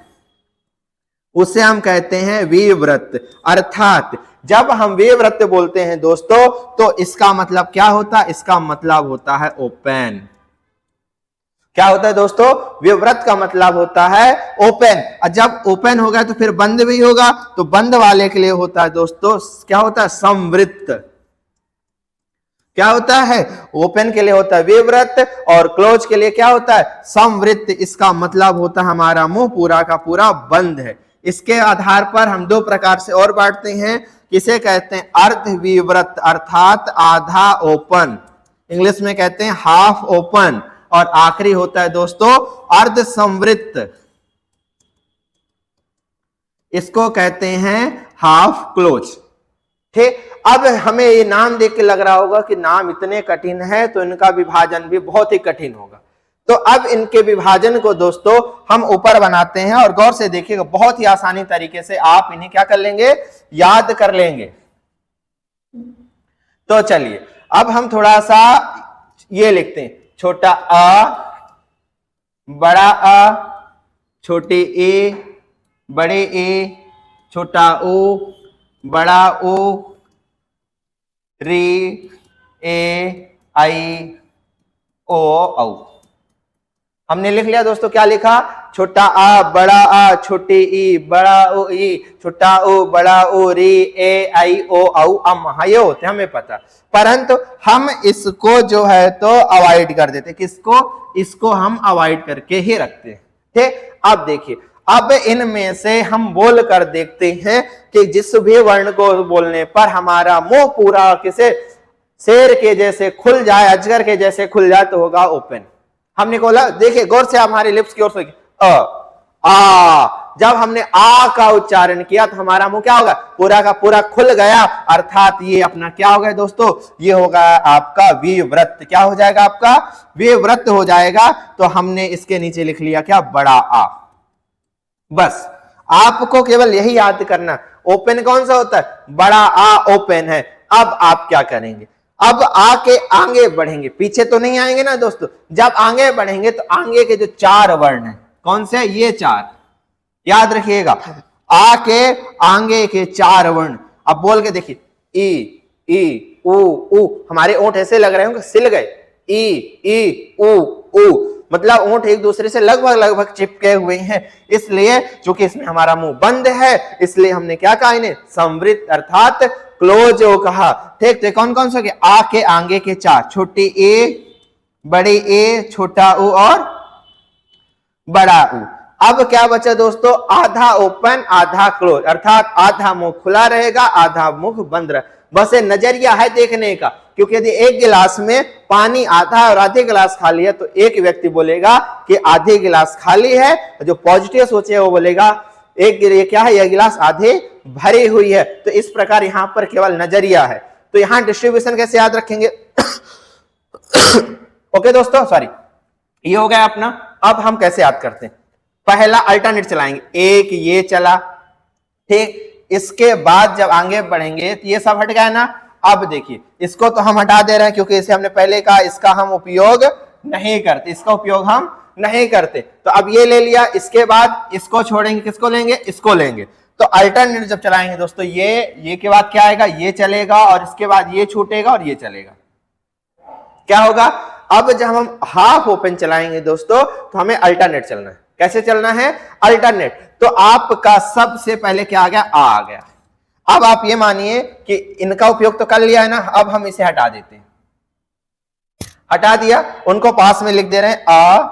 उसे हम कहते हैं विवृत। अर्थात जब हम विवृत बोलते हैं दोस्तों तो इसका मतलब क्या होता है? इसका मतलब होता है ओपन। क्या होता है दोस्तों? विवृत का मतलब होता है ओपन। और जब ओपन होगा तो फिर बंद भी होगा, तो बंद वाले के लिए होता है दोस्तों क्या होता है? संवृत्त। क्या होता है? ओपन के लिए होता है विवृत और क्लोज के लिए क्या होता है? संवृत्त। इसका मतलब होता है हमारा मुंह पूरा का पूरा बंद है। इसके आधार पर हम दो प्रकार से और बांटते हैं। किसे कहते हैं? अर्ध विवृत अर्थात आधा ओपन, इंग्लिश में कहते हैं हाफ ओपन। और आखिरी होता है दोस्तों अर्ध संवृत्त, इसको कहते हैं हाफ क्लोज। ठीक, अब हमें ये नाम देख के लग रहा होगा कि नाम इतने कठिन है तो इनका विभाजन भी बहुत ही कठिन होगा। तो अब इनके विभाजन को दोस्तों हम ऊपर बनाते हैं और गौर से देखिएगा, बहुत ही आसानी तरीके से आप इन्हें क्या कर लेंगे? याद कर लेंगे। तो चलिए अब हम थोड़ा सा ये लिखते हैं, छोटा अ, बड़ा अ, छोटे ए, बड़े ए, छोटा ओ, बड़ा ओ, री, ए, आई, ओ, औ। हमने लिख लिया दोस्तों। क्या लिखा? छोटा आ, बड़ा आ, छोटे ई, बड़ा ओ ई, छोटा ओ, बड़ा ओ, री, ए, आई, ओ, औ, अम। हाँ ये होते हमें पता, परंतु हम इसको जो है तो अवॉइड कर देते। किसको? इसको हम अवॉइड करके ही रखते हैं। ठीक, अब देखिए, अब इनमें से हम बोल कर देखते हैं कि जिस भी वर्ण को बोलने पर हमारा मुंह पूरा किसे शेर के जैसे खुल जाए, अजगर के जैसे खुल जाए तो होगा ओपन। हमने बोला, देखिए गौर से आप हमारे लिप्स की ओर से, आ, जब हमने आ का उच्चारण किया तो हमारा मुंह क्या होगा? पूरा का पूरा खुल गया। अर्थात ये अपना क्या होगा दोस्तों? ये होगा आपका विवृत। क्या हो जाएगा? आपका विवृत हो जाएगा। तो हमने इसके नीचे लिख लिया क्या? बड़ा आ। बस आपको केवल यही याद करना, ओपन कौन सा होता है? बड़ा आ ओपन है। अब आप क्या करेंगे? अब आके आगे बढ़ेंगे, पीछे तो नहीं आएंगे ना दोस्तों। जब आगे बढ़ेंगे तो आगे के जो चार वर्ण हैं, कौन से? ये चार याद रखिएगा। आके आगे के चार वर्ण अब बोल के देखिए, ई, ई, उ, हमारे ओंठ ऐसे लग रहे होंगे सिल गए। ई, उ, मतलब ओंठ एक दूसरे से लगभग चिपके हुए हैं। इसलिए चूंकि इसमें हमारा मुंह बंद है, इसलिए हमने क्या कहा? इन्हें संवृत्त अर्थात क्लोज कहा। ठीक, तो कौन कौन सा? आ के आगे के चार, छोटे ए, बड़े ए, छोटा उ और बड़ा उ। अब क्या बचा दोस्तों? आधा ओपन आधा क्लोज, अर्थात आधा मुंह खुला रहेगा आधा मुंह बंद रहेगा। बस ये नजरिया है देखने का, क्योंकि यदि एक गिलास में पानी आधा और आधे गिलास खाली है तो एक व्यक्ति बोलेगा कि आधे गिलास खाली है, जो पॉजिटिव सोचे वो बोलेगा एक क्या है? यह गिलास आधे भरी हुई है। तो इस प्रकार यहां पर केवल नजरिया है। तो यहां डिस्ट्रीब्यूशन कैसे याद रखेंगे? ओके दोस्तों, सॉरी, ये हो गया अपना। अब हम कैसे याद करते हैं? पहला अल्टरनेट चलाएंगे, एक ये चला, ठीक, इसके बाद जब आगे बढ़ेंगे तो ये सब हट गया ना। अब देखिए, इसको तो हम हटा दे रहे हैं क्योंकि इसे हमने पहले कहा इसका हम उपयोग नहीं करते, इसका उपयोग हम नहीं करते। तो अब ये ले लिया, इसके बाद इसको छोड़ेंगे, किसको लेंगे? इसको लेंगे। तो अल्टरनेट जब चलाएंगे दोस्तों, ये के बाद क्या आएगा? ये चलेगा और इसके बाद ये छूटेगा और ये चलेगा। क्या होगा? अब जब हम हाफ ओपन चलाएंगे दोस्तों तो हमें अल्टरनेट चलना है। कैसे चलना है? अल्टरनेट। तो आपका सबसे पहले क्या आ गया? आ गया। अब आप ये मानिए कि इनका उपयोग तो कर लिया है ना, अब हम इसे हटा देते हैं। हटा दिया, उनको पास में लिख दे रहे हैं, आ,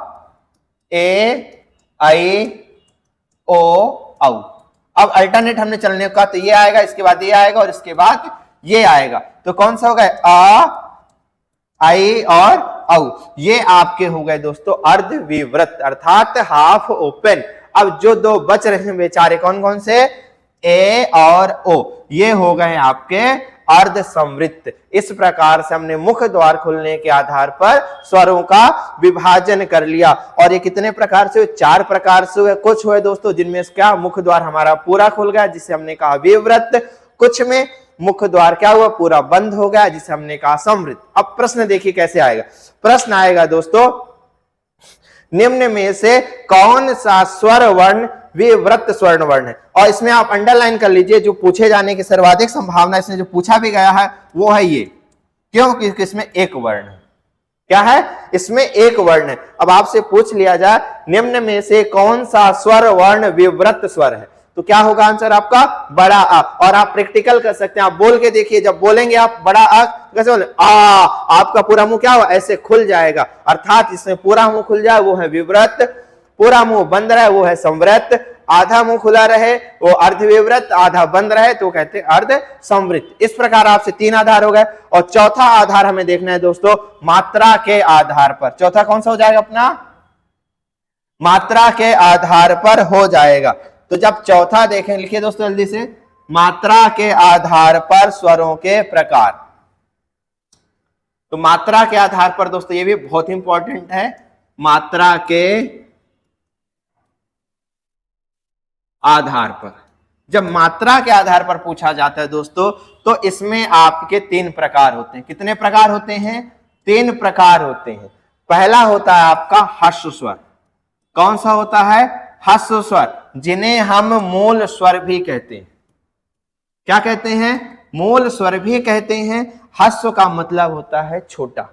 ए, आई, ओ, औ। अब अल्टरनेट हमने चलने का, तो ये आएगा, इसके बाद ये आएगा और इसके बाद ये आएगा। तो कौन सा होगा? आ, आई और औ। ये आपके हो गए दोस्तों अर्ध विवृत अर्थात हाफ ओपन। अब जो दो बच रहे हैं बेचारे, कौन कौन से? ए और ओ, ये हो गए आपके अर्ध संवृत्त। इस प्रकार से हमने मुख द्वार खुलने के आधार पर स्वरों का विभाजन कर लिया। और ये कितने प्रकार से? चार प्रकार से हुए। कुछ हुए दोस्तों जिनमें क्या? मुख द्वार हमारा पूरा खुल गया, जिसे हमने कहा विवृत। कुछ में मुख्य द्वार क्या हुआ, पूरा बंद हो गया, जिसे हमने कहा समृद्ध। अब प्रश्न देखिए कैसे आएगा। प्रश्न आएगा दोस्तों, निम्न में से कौन सा स्वर वर्ण विवृत स्वर्ण वर्ण है। और इसमें आप अंडरलाइन कर लीजिए, जो पूछे जाने की सर्वाधिक संभावना, इसमें जो पूछा भी गया है वो है ये। क्यों? क्योंकि इसमें एक वर्ण है। क्या है? इसमें एक वर्ण है। अब आपसे पूछ लिया जाए निम्न में से कौन सा स्वर वर्ण विवृत स्वर है, तो क्या होगा आंसर आपका? बड़ा आ। और आप प्रैक्टिकल कर सकते हैं, आप बोल के देखिए, जब बोलेंगे आप बड़ा आ कैसे बोले, आ, आपका पूरा मुंह क्या हुआ, ऐसे खुल जाएगा, अर्थात इसमें पूरा मुंह खुल जाए वो है विवृत, पूरा मुंह बंद रहे वो है संवृत, आधा मुंह खुला रहे वो अर्धविवृत, आधा बंद रहे तो कहते हैं अर्ध संवृत। इस प्रकार आपसे 3 आधार हो गए। और चौथा आधार हमें देखना है दोस्तों, मात्रा के आधार पर। चौथा कौन सा हो जाएगा अपना? मात्रा के आधार पर हो जाएगा। तो जब चौथा देखें, लिखिए दोस्तों जल्दी से, मात्रा के आधार पर स्वरों के प्रकार। तो मात्रा के आधार पर दोस्तों, ये भी बहुत इंपॉर्टेंट है, मात्रा के आधार पर। जब मात्रा के आधार पर पूछा जाता है दोस्तों, तो इसमें आपके 3 प्रकार होते हैं। कितने प्रकार होते हैं? 3 प्रकार होते हैं। पहला होता है आपका ह्रस्व स्वर। कौन सा होता है? ह्रस्व स्वर, जिन्हें हम मूल स्वर भी कहते हैं। क्या कहते हैं? मूल स्वर भी कहते हैं। ह्रस्व का मतलब होता है छोटा।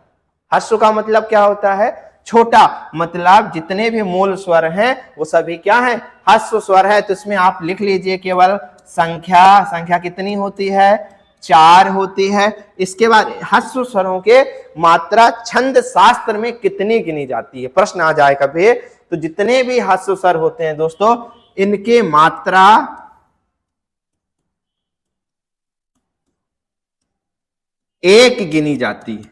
ह्रस्व का मतलब क्या होता है? छोटा। मतलब जितने भी मूल स्वर हैं वो सभी क्या है? ह्रस्व स्वर है। तो इसमें आप लिख लीजिए केवल संख्या कितनी होती है? 4 होती है। इसके बाद ह्रस्व स्वरों के मात्रा छंद शास्त्र में कितनी गिनी जाती है? प्रश्न आ जाए कभी, तो जितने भी ह्रस्व स्वर होते हैं दोस्तों, इनके मात्रा एक गिनी जाती है।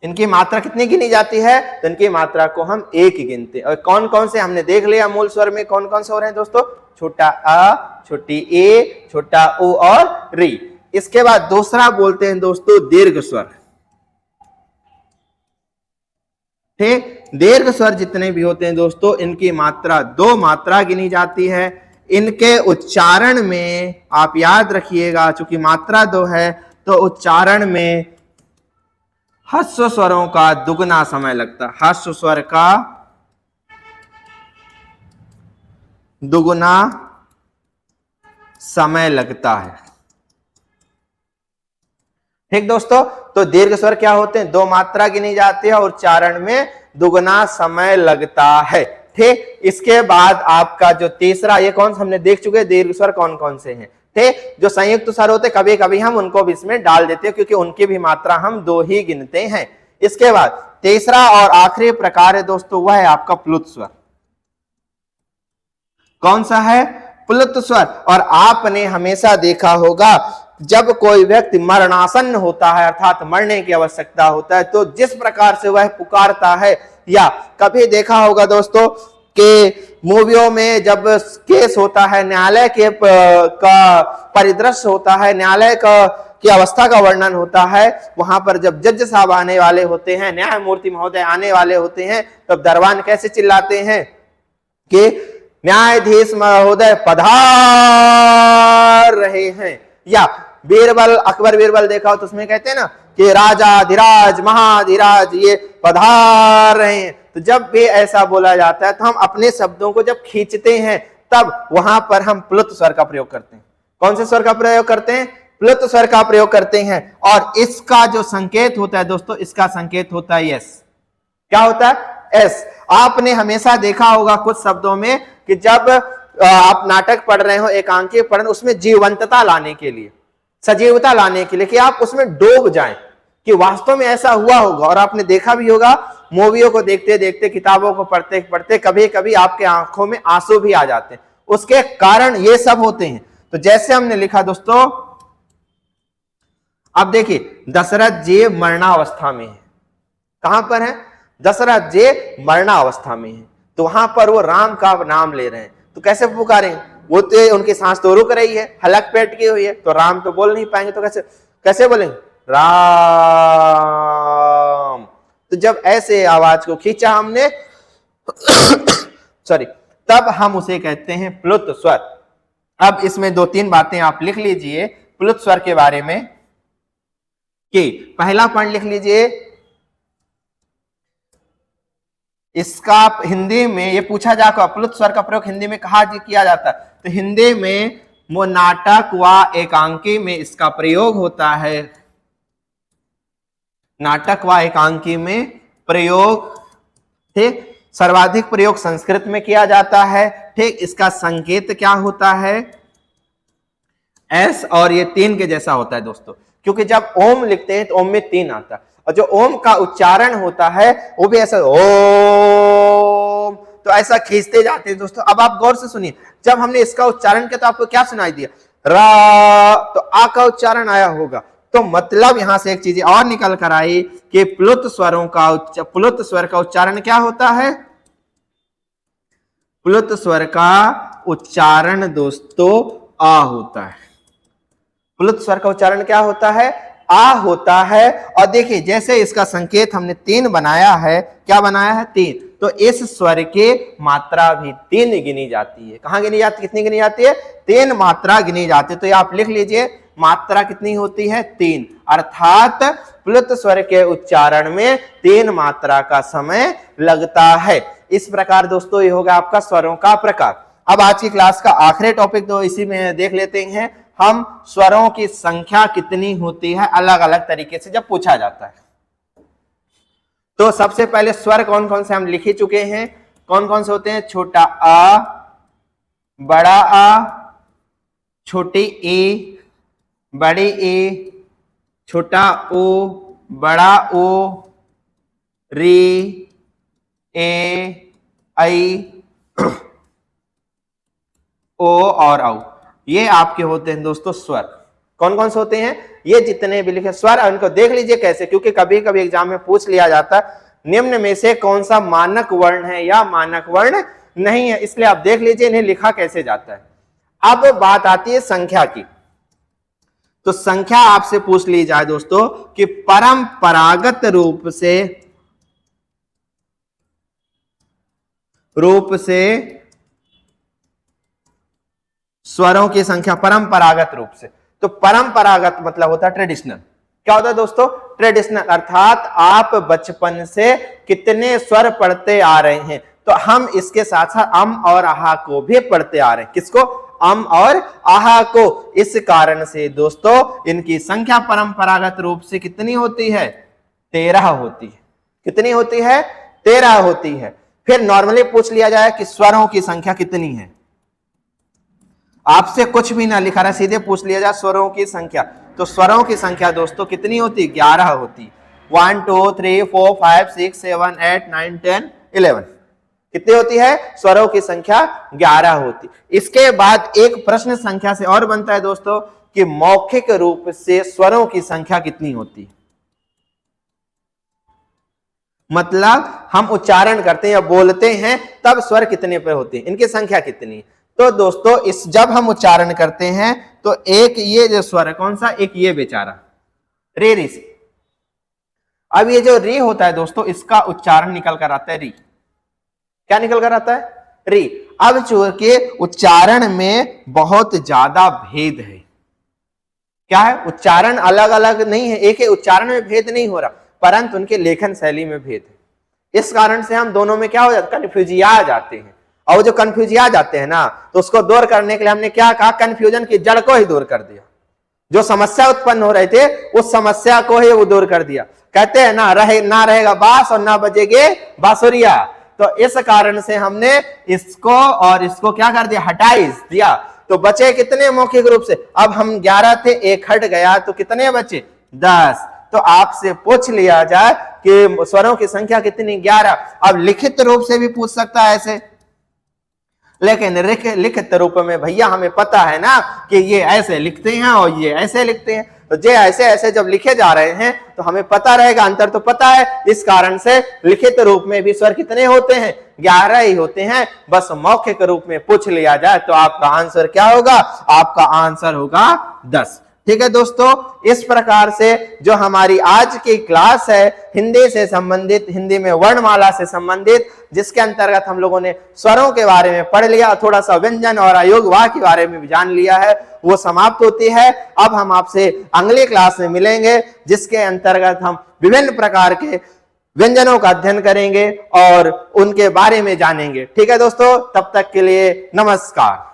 इनकी मात्रा कितनी गिनी जाती है? तो इनकी मात्रा को हम 1 गिनते हैं। और कौन कौन से हमने देख लिया मूल स्वर में, कौन कौन से हो रहे हैं दोस्तों? छोटा अ, छोटी ए, छोटा ओ और री। इसके बाद दूसरा बोलते हैं दोस्तों दीर्घ स्वर। ठीक, दीर्घ स्वर जितने भी होते हैं दोस्तों, इनकी मात्रा 2 मात्रा गिनी जाती है। इनके उच्चारण में आप याद रखिएगा, चूंकि मात्रा 2 है तो उच्चारण में ह्रस्व स्वरों का दुगना समय लगता है। ह्रस्व स्वर का दुगना समय लगता है। ठीक दोस्तों, तो दीर्घ स्वर क्या होते हैं? 2 मात्रा गिनी जाती है और उच्चारण में दुगना समय लगता है। ठीक, इसके बाद आपका जो तीसरा, ये कौन सा हमने देख चुके हैं दीर्घ स्वर कौन कौन से हैं। ठीक, जो संयुक्त स्वर होते कभी कभी हम उनको भी इसमें डाल देते हैं, क्योंकि उनकी भी मात्रा हम 2 ही गिनते हैं। इसके बाद तीसरा और आखिरी प्रकार है दोस्तों, वह है आपका प्लुत स्वर। कौन सा है? प्लुत स्वर। और आपने हमेशा देखा होगा, जब कोई व्यक्ति मरणासन्न होता है, अर्थात मरने की आवश्यकता होता है, तो जिस प्रकार से वह पुकारता है, या कभी देखा होगा दोस्तों कि मूवियों में जब केस होता है, न्यायालय के का परिदृश्य होता है, न्यायालय का की अवस्था का वर्णन होता है, वहां पर जब जज साहब आने वाले होते हैं, न्यायमूर्ति महोदय आने वाले होते हैं, तब दरबान कैसे चिल्लाते हैं कि न्यायाधीश महोदय पधार रहे हैं। या बीरबल, अकबर बीरबल देखा हो तो उसमें कहते हैं ना कि राजाधिराज महाधिराज ये पधार रहे हैं। तो जब भी ऐसा बोला जाता है, तो हम अपने शब्दों को जब खींचते हैं, तब वहां पर हम प्लुत स्वर का प्रयोग करते हैं। कौन से स्वर का प्रयोग करते हैं? प्लुत स्वर का प्रयोग करते हैं। और इसका जो संकेत होता है दोस्तों, इसका संकेत होता है यस। क्या होता है? एस। आपने हमेशा देखा होगा कुछ शब्दों में कि जब आप नाटक पढ़ रहे हो, एकांकी पढ़ रहे हो, उसमें जीवंतता लाने के लिए, सजीवता लाने के लिए, कि आप उसमें डूब जाएं कि वास्तव में ऐसा हुआ होगा। और आपने देखा भी होगा, मूवियों को देखते देखते, किताबों को पढ़ते पढ़ते कभी कभी आपके आंखों में आंसू भी आ जाते हैं। उसके कारण ये सब होते हैं। तो जैसे हमने लिखा दोस्तों, अब देखिए दशरथ जी मरणावस्था में है। कहां पर है? दशरथ जी मरणावस्था में है। तो वहां पर वो राम का नाम ले रहे हैं, तो कैसे पुकारेंगे? वो तो उनकी सांस तो रुक रही है, हलक पेट की हुई है, तो राम तो बोल नहीं पाएंगे, तो कैसे बोलेंगे? राम। तो जब ऐसे आवाज को खींचा हमने सॉरी, तब हम उसे कहते हैं प्लुत स्वर। अब इसमें 2-3 बातें आप लिख लीजिए प्लुत स्वर के बारे में कि पहला पॉइंट लिख लीजिए, इसका हिंदी में ये पूछा जाएगा प्लुत स्वर का प्रयोग हिंदी में कहा किया जाता है, तो हिंदी में वो नाटक व एकांकी में इसका प्रयोग होता है। नाटक व एकांकी में प्रयोग, ठीक। सर्वाधिक प्रयोग संस्कृत में किया जाता है, ठीक। इसका संकेत क्या होता है, एस, और ये 3 के जैसा होता है दोस्तों, क्योंकि जब ओम लिखते हैं तो ओम में 3 आता है, और जो ओम का उच्चारण होता है वो भी ऐसा ओम, तो ऐसा खींचते जाते हैं दोस्तों। अब आप गौर से सुनिए, जब हमने इसका उच्चारण किया तो आपको क्या सुनाई दिया, रा, तो आ का उच्चारण आया होगा, तो मतलब यहां से एक चीज और निकल कर आई कि प्लुत स्वर का उच्चारण क्या होता है, प्लुत स्वर का उच्चारण दोस्तों आ होता है। प्लुत स्वर का उच्चारण क्या होता है, आ होता है। और देखिए जैसे इसका संकेत हमने 3 बनाया है, क्या बनाया है, 3, तो इस स्वर की मात्रा भी 3 गिनी जाती है। कहां गिनी जाती है, कितनी गिनी जाती है, 3 मात्रा गिनी जाती है। तो ये आप लिख लीजिए, मात्रा कितनी होती है, 3, अर्थात प्लुत स्वर के उच्चारण में 3 मात्रा का समय लगता है। इस प्रकार दोस्तों ये होगा आपका स्वरों का प्रकार। अब आज की क्लास का आखिरी टॉपिक तो इसी में देख लेते हैं हम, स्वरों की संख्या कितनी होती है अलग अलग तरीके से जब पूछा जाता है। तो सबसे पहले स्वर कौन कौन से हम लिख ही चुके हैं, कौन कौन से होते हैं, छोटा आ, बड़ा आ, छोटी ए, बड़ी ए, छोटा ओ, बड़ा ओ, री, ए, आई, ओ और औ, ये आपके होते हैं दोस्तों स्वर। कौन कौन से होते हैं, ये जितने भी लिखे स्वर, उनको देख लीजिए कैसे, क्योंकि कभी कभी एग्जाम में पूछ लिया जाता है निम्न में से कौन सा मानक वर्ण है या मानक वर्ण नहीं है, इसलिए आप देख लीजिए इन्हें लिखा कैसे जाता है। अब बात आती है संख्या की, तो संख्या आपसे पूछ ली जाए दोस्तों कि परंपरागत रूप से स्वरों की संख्या, परंपरागत रूप से, तो परंपरागत मतलब होता है ट्रेडिशनल। क्या होता है दोस्तों, ट्रेडिशनल, अर्थात आप बचपन से कितने स्वर पढ़ते आ रहे हैं, तो हम इसके साथ साथ अम और आहा को भी पढ़ते आ रहे हैं। किसको, अम और आहा को। इस कारण से दोस्तों इनकी संख्या परंपरागत रूप से कितनी होती है, 13 होती है। कितनी होती है, 13 होती है। फिर नॉर्मली पूछ लिया जाए कि स्वरों की संख्या कितनी है, आपसे कुछ भी ना लिखा रहा, सीधे पूछ लिया जाए स्वरों की संख्या, तो स्वरों की संख्या दोस्तों कितनी होती, 11 होती। 1 2 3 4 5 6 7 8 9 10 11, कितनी होती है, स्वरों की संख्या 11 होती। इसके बाद एक प्रश्न संख्या से और बनता है दोस्तों कि मौखिक रूप से स्वरों की संख्या कितनी होती, मतलब हम उच्चारण करते हैं या बोलते हैं तब स्वर कितने पे होते हैं, इनकी संख्या कितनी। तो दोस्तों इस जब हम उच्चारण करते हैं तो एक ये जो स्वर है कौन सा, एक ये बेचारा रे, री से। अब ये जो री होता है दोस्तों, इसका उच्चारण निकल कर आता है री। क्या निकल कर आता है, री। अब चूंकि उच्चारण में बहुत ज्यादा भेद है, क्या है, उच्चारण अलग अलग नहीं है, एक ही उच्चारण में भेद नहीं हो रहा, परंतु उनके लेखन शैली में भेद है। इस कारण से हम दोनों में क्या हो जाता है, कंफ्यूजिया जाते हैं। और जो कंफ्यूजिया जाते हैं ना, तो उसको दूर करने के लिए हमने क्या कहा, कंफ्यूजन की जड़ को ही दूर कर दिया। जो समस्या उत्पन्न हो रहे थे उस समस्या को ही वो दूर कर दिया। कहते हैं ना, ना रहेगा बांस और ना बजेगे बांसुरिया, तो इस कारण से हमने इसको और इसको क्या कर दिया, हटाई दिया। तो बचे कितने मौखिक रूप से, अब हम 11 थे, एक हट गया, तो कितने बचे, 10। तो आपसे पूछ लिया जाए कि स्वरों की संख्या कितनी, 11। अब लिखित रूप से भी पूछ सकता है ऐसे, लेकिन लिखित रूप में भैया हमें पता है ना कि ये ऐसे लिखते हैं और ये ऐसे लिखते हैं, तो जे ऐसे ऐसे जब लिखे जा रहे हैं तो हमें पता रहेगा, अंतर तो पता है। इस कारण से लिखित रूप में भी स्वर कितने होते हैं, 11 ही होते हैं। बस मौखिक रूप में पूछ लिया जाए तो आपका आंसर क्या होगा, आपका आंसर होगा 10। ठीक है दोस्तों, इस प्रकार से जो हमारी आज की क्लास है हिंदी से संबंधित, हिंदी में वर्णमाला से संबंधित, जिसके अंतर्गत हम लोगों ने स्वरों के बारे में पढ़ लिया, थोड़ा सा व्यंजन और अयोग वाक्य के बारे में भी जान लिया है, वो समाप्त होती है। अब हम आपसे अगली क्लास में मिलेंगे, जिसके अंतर्गत हम विभिन्न प्रकार के व्यंजनों का अध्ययन करेंगे और उनके बारे में जानेंगे। ठीक है दोस्तों, तब तक के लिए नमस्कार।